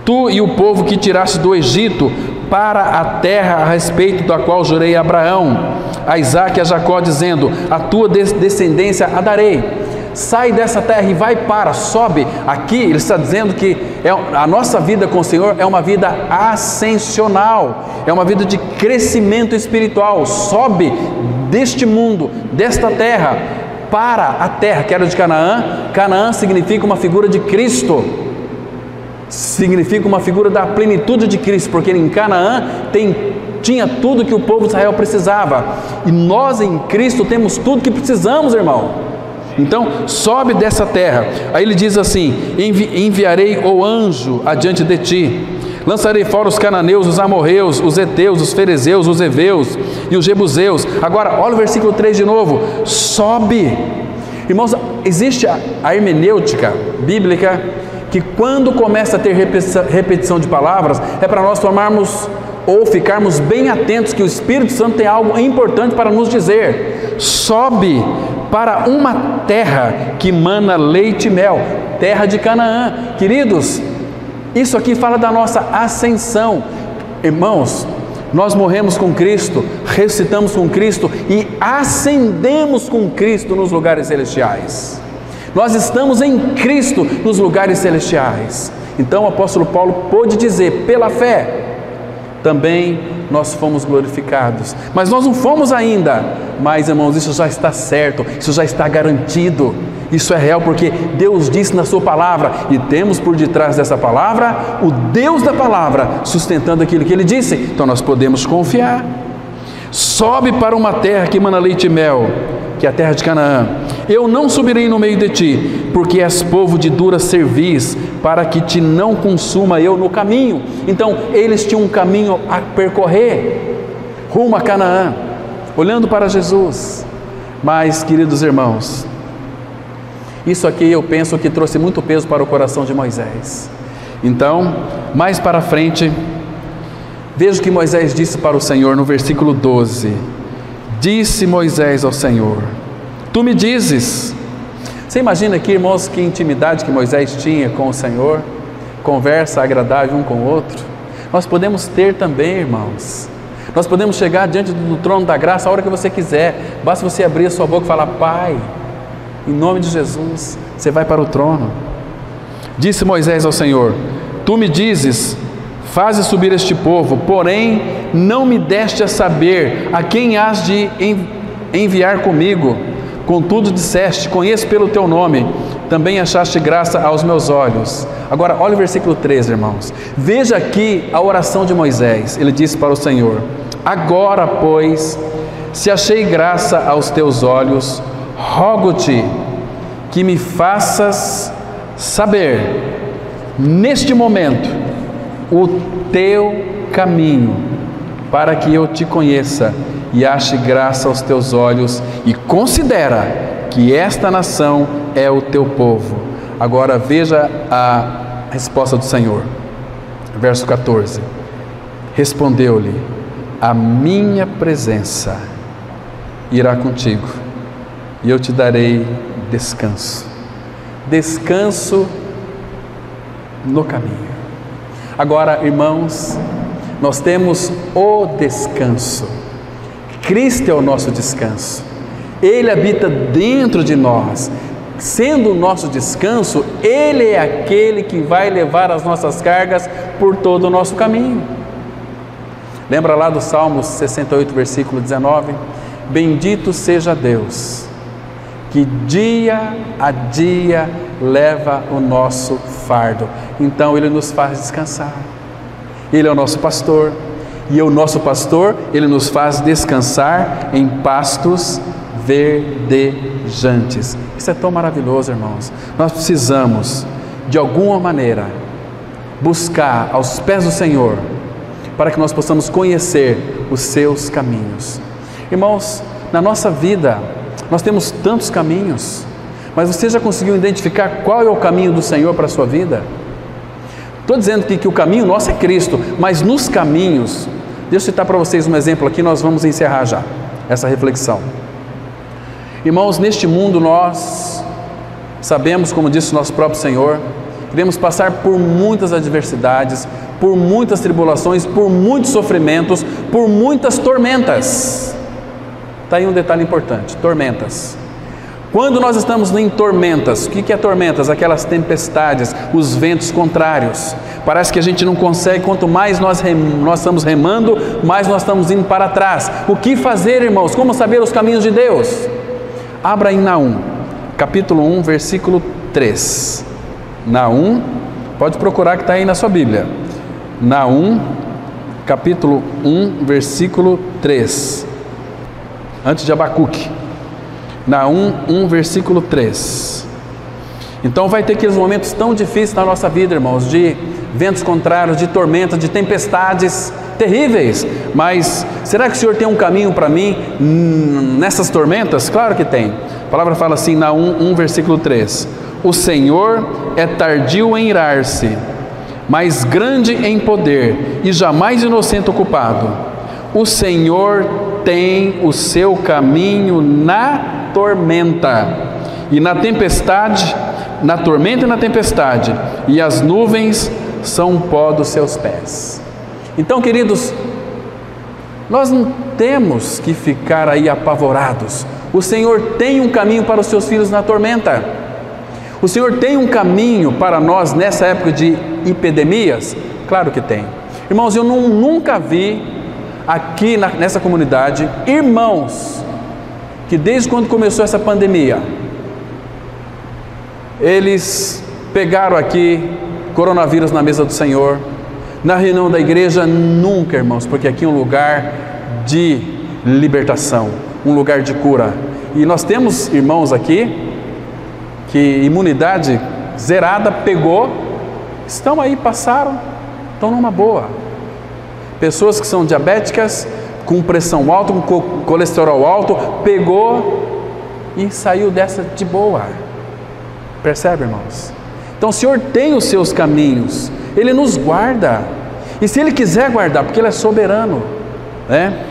tu e o povo que tiraste do Egito, para a terra a respeito da qual jurei a Abraão, a Isaque e a Jacó, dizendo, a tua descendência a darei. Sai dessa terra e vai para, sobe. Aqui ele está dizendo que a nossa vida com o Senhor é uma vida ascensional, é uma vida de crescimento espiritual. Sobe deste mundo, desta terra, para a terra que era de Canaã. Canaã significa uma figura de Cristo, significa uma figura da plenitude de Cristo, porque em Canaã tinha tudo que o povo de Israel precisava, e nós em Cristo temos tudo que precisamos, irmão. Então sobe dessa terra. Aí ele diz assim, enviarei o anjo adiante de ti, lançarei fora os cananeus, os amorreus, os heteus, os ferezeus, os heveus e os jebuseus. Agora olha o versículo 3 de novo, sobe. Irmãos, existe a hermenêutica bíblica que quando começa a ter repetição de palavras, é para nós tomarmos ou ficarmos bem atentos que o Espírito Santo tem algo importante para nos dizer. Sobe para uma terra que mana leite e mel, terra de Canaã. Queridos, isso aqui fala da nossa ascensão. Irmãos, nós morremos com Cristo, ressuscitamos com Cristo e ascendemos com Cristo nos lugares celestiais. Nós estamos em Cristo nos lugares celestiais. Então o apóstolo Paulo pôde dizer, pela fé, também nós fomos glorificados. Mas nós não fomos ainda. Mas, irmãos, isso já está certo, isso já está garantido. Isso é real porque Deus disse na sua palavra, e temos por detrás dessa palavra o Deus da palavra sustentando aquilo que Ele disse. Então nós podemos confiar. Sobe para uma terra que mana leite e mel, que é a terra de Canaã. Eu não subirei no meio de ti, porque és povo de dura cerviz, para que te não consuma eu no caminho. Então eles tinham um caminho a percorrer rumo a Canaã, olhando para Jesus. Mas, queridos irmãos, isso aqui eu penso que trouxe muito peso para o coração de Moisés. Então, mais para frente, veja o que Moisés disse para o Senhor no versículo 12. Disse Moisés ao Senhor: Tu me dizes. Você imagina aqui, irmãos, que intimidade que Moisés tinha com o Senhor, conversa agradável um com o outro. Nós podemos ter também, irmãos. Nós podemos chegar diante do trono da graça a hora que você quiser. Basta você abrir a sua boca e falar: Pai, em nome de Jesus, você vai para o trono. Disse Moisés ao Senhor: Tu me dizes, faze subir este povo, porém não me deste a saber a quem hás de enviar comigo. Contudo disseste: conheço pelo teu nome, também achaste graça aos meus olhos. Agora olha o versículo 13, irmãos. Veja aqui a oração de Moisés. Ele disse para o Senhor: Agora, pois, se achei graça aos teus olhos, rogo-te que me faças saber neste momento o teu caminho, para que eu te conheça e ache graça aos teus olhos, e considera que esta nação é o teu povo. Agora veja a resposta do Senhor, verso 14. Respondeu-lhe: a minha presença irá contigo, e eu te darei descanso. Descanso no caminho. Agora, irmãos, nós temos o descanso. Cristo é o nosso descanso. Ele habita dentro de nós. Sendo o nosso descanso, Ele é aquele que vai levar as nossas cargas por todo o nosso caminho. Lembra lá do Salmos 68, versículo 19? Bendito seja Deus, que dia a dia leva o nosso fardo. Então Ele nos faz descansar. Ele é o nosso pastor, e o nosso pastor, Ele nos faz descansar em pastos verdejantes. Isso é tão maravilhoso, irmãos. Nós precisamos, de alguma maneira, buscar aos pés do Senhor, para que nós possamos conhecer os seus caminhos. Irmãos, na nossa vida, nós temos tantos caminhos, mas você já conseguiu identificar qual é o caminho do Senhor para a sua vida? Estou dizendo que o caminho nosso é Cristo, mas nos caminhos, deixa eu citar para vocês um exemplo aqui, nós vamos encerrar já essa reflexão. Irmãos, neste mundo nós sabemos, como disse o nosso próprio Senhor, iremos passar por muitas adversidades, por muitas tribulações, por muitos sofrimentos, por muitas tormentas. Está aí um detalhe importante: tormentas. Quando nós estamos em tormentas, o que é tormentas? Aquelas tempestades, os ventos contrários. Parece que a gente não consegue, quanto mais nós estamos remando, mais nós estamos indo para trás. O que fazer, irmãos? Como saber os caminhos de Deus? Abra em Naum, capítulo 1, versículo 3. Naum, pode procurar que está aí na sua Bíblia. Naum, capítulo 1, versículo 3. Antes de Abacuque. Naum 1, versículo 3. Então vai ter aqueles momentos tão difíceis na nossa vida, irmãos, de ventos contrários, de tormentas, de tempestades terríveis. Mas será que o Senhor tem um caminho para mim nessas tormentas? Claro que tem. A palavra fala assim, Naum 1, versículo 3. o Senhor é tardio em irar-se, mas grande em poder e jamais inocente o culpado. O Senhor tem o seu caminho na tormenta e na tempestade, na tormenta e na tempestade, e as nuvens são o pó dos seus pés. Então, queridos, nós não temos que ficar aí apavorados. O Senhor tem um caminho para os seus filhos na tormenta. O Senhor tem um caminho para nós nessa época de epidemias? Claro que tem. Irmãos, eu nunca vi aqui nessa comunidade irmãos que desde quando começou essa pandemia, eles pegaram aqui coronavírus na mesa do Senhor, na reunião da igreja. Nunca, irmãos, porque aqui é um lugar de libertação, um lugar de cura. E nós temos irmãos aqui que imunidade zerada pegou, estão aí, passaram, estão numa boa. Pessoas que são diabéticas, com pressão alta, com colesterol alto, pegou e saiu dessa de boa. Percebe, irmãos? Então o Senhor tem os seus caminhos, Ele nos guarda, e se Ele quiser guardar, porque Ele é soberano, né?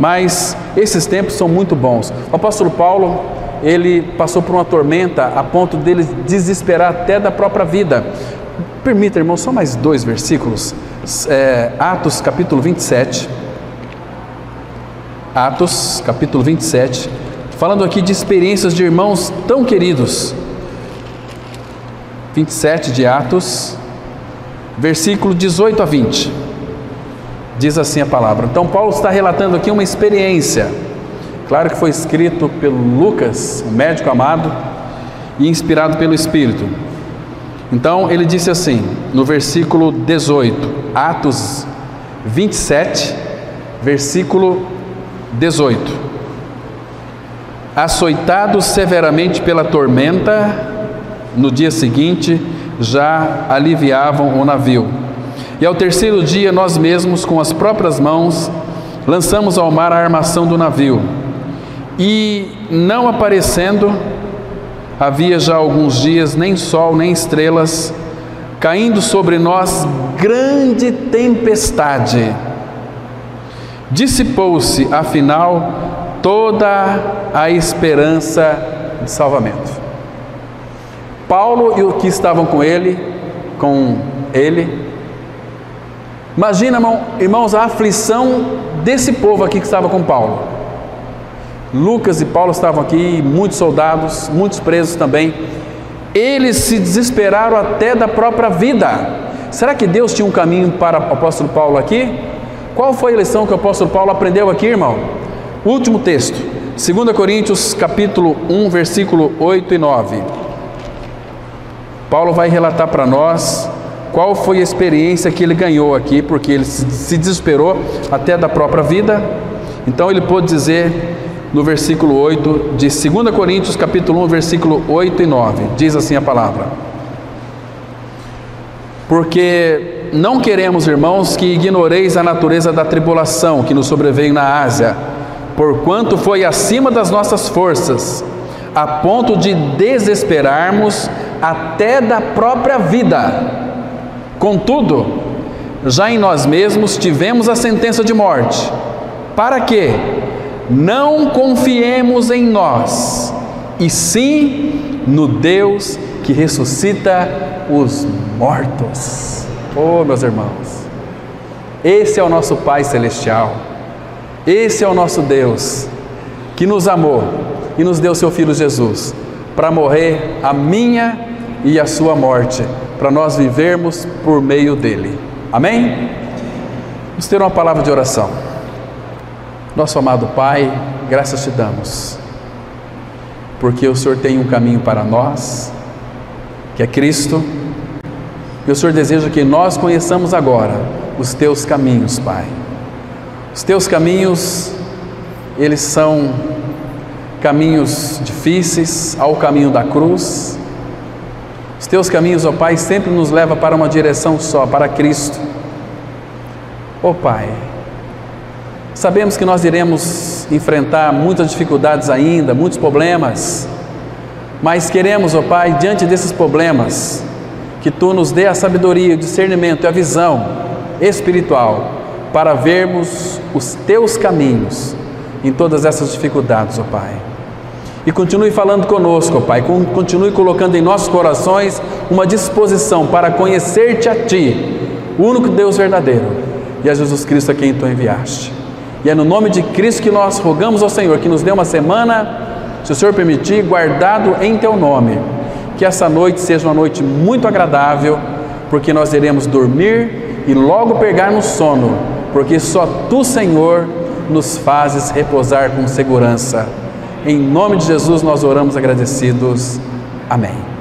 Mas esses tempos são muito bons. O apóstolo Paulo, ele passou por uma tormenta a ponto dele desesperar até da própria vida. Permita, irmão, só mais 2 versículos. Atos capítulo 27. Atos capítulo 27. Falando aqui de experiências de irmãos tão queridos. 27 de Atos, versículo 18 a 20. Diz assim a palavra. Então Paulo está relatando aqui uma experiência. Claro que foi escrito pelo Lucas, o médico amado, e inspirado pelo Espírito. Então ele disse assim, no versículo 18, Atos 27, versículo 18: açoitados severamente pela tormenta, no dia seguinte já aliviavam o navio. E ao terceiro dia nós mesmos, com as próprias mãos, lançamos ao mar a armação do navio. E não aparecendo, havia já alguns dias, nem sol nem estrelas, caindo sobre nós grande tempestade. Dissipou-se, afinal, toda a esperança de salvamento. Paulo e os que estavam com ele, imagina, irmãos, a aflição desse povo aqui que estava com Paulo. Lucas e Paulo estavam aqui, muitos soldados, muitos presos também. Eles se desesperaram até da própria vida. Será que Deus tinha um caminho para o apóstolo Paulo aqui? Qual foi a lição que o apóstolo Paulo aprendeu aqui, irmão? Último texto, 2 Coríntios capítulo 1, versículo 8 e 9. Paulo vai relatar para nós qual foi a experiência que ele ganhou aqui, porque ele se desesperou até da própria vida. Então ele pôde dizer no versículo 8 de 2 Coríntios capítulo 1, versículo 8 e 9, diz assim a palavra: porque não queremos, irmãos, que ignoreis a natureza da tribulação que nos sobreveio na Ásia, porquanto foi acima das nossas forças, a ponto de desesperarmos até da própria vida. Contudo, já em nós mesmos tivemos a sentença de morte, para que não confiemos em nós, e sim no Deus que ressuscita os mortos. Oh, meus irmãos, esse é o nosso Pai Celestial, esse é o nosso Deus, que nos amou e nos deu seu Filho Jesus, para morrer a minha e a sua morte, para nós vivermos por meio dele. Amém? Vamos ter uma palavra de oração. Nosso amado Pai, graças te damos, porque o Senhor tem um caminho para nós, que é Cristo, e o Senhor deseja que nós conheçamos agora os teus caminhos, Pai. Os teus caminhos, eles são caminhos difíceis, ao caminho da cruz. Os teus caminhos, ó Pai, sempre nos levam para uma direção só, para Cristo. Ó Pai, sabemos que nós iremos enfrentar muitas dificuldades ainda, muitos problemas, Mas queremos, ó Pai, diante desses problemas, que Tu nos dê a sabedoria, o discernimento e a visão espiritual para vermos os Teus caminhos em todas essas dificuldades, ó Pai. E continue falando conosco, ó Pai, continue colocando em nossos corações uma disposição para conhecer-te a Ti, o único Deus verdadeiro, e a Jesus Cristo a quem Tu enviaste. E é no nome de Cristo que nós rogamos ao Senhor que nos dê uma semana, se o Senhor permitir, guardado em Teu nome. Que essa noite seja uma noite muito agradável, porque nós iremos dormir e logo pegar no sono, porque só Tu, Senhor, nos fazes repousar com segurança. Em nome de Jesus nós oramos agradecidos. Amém.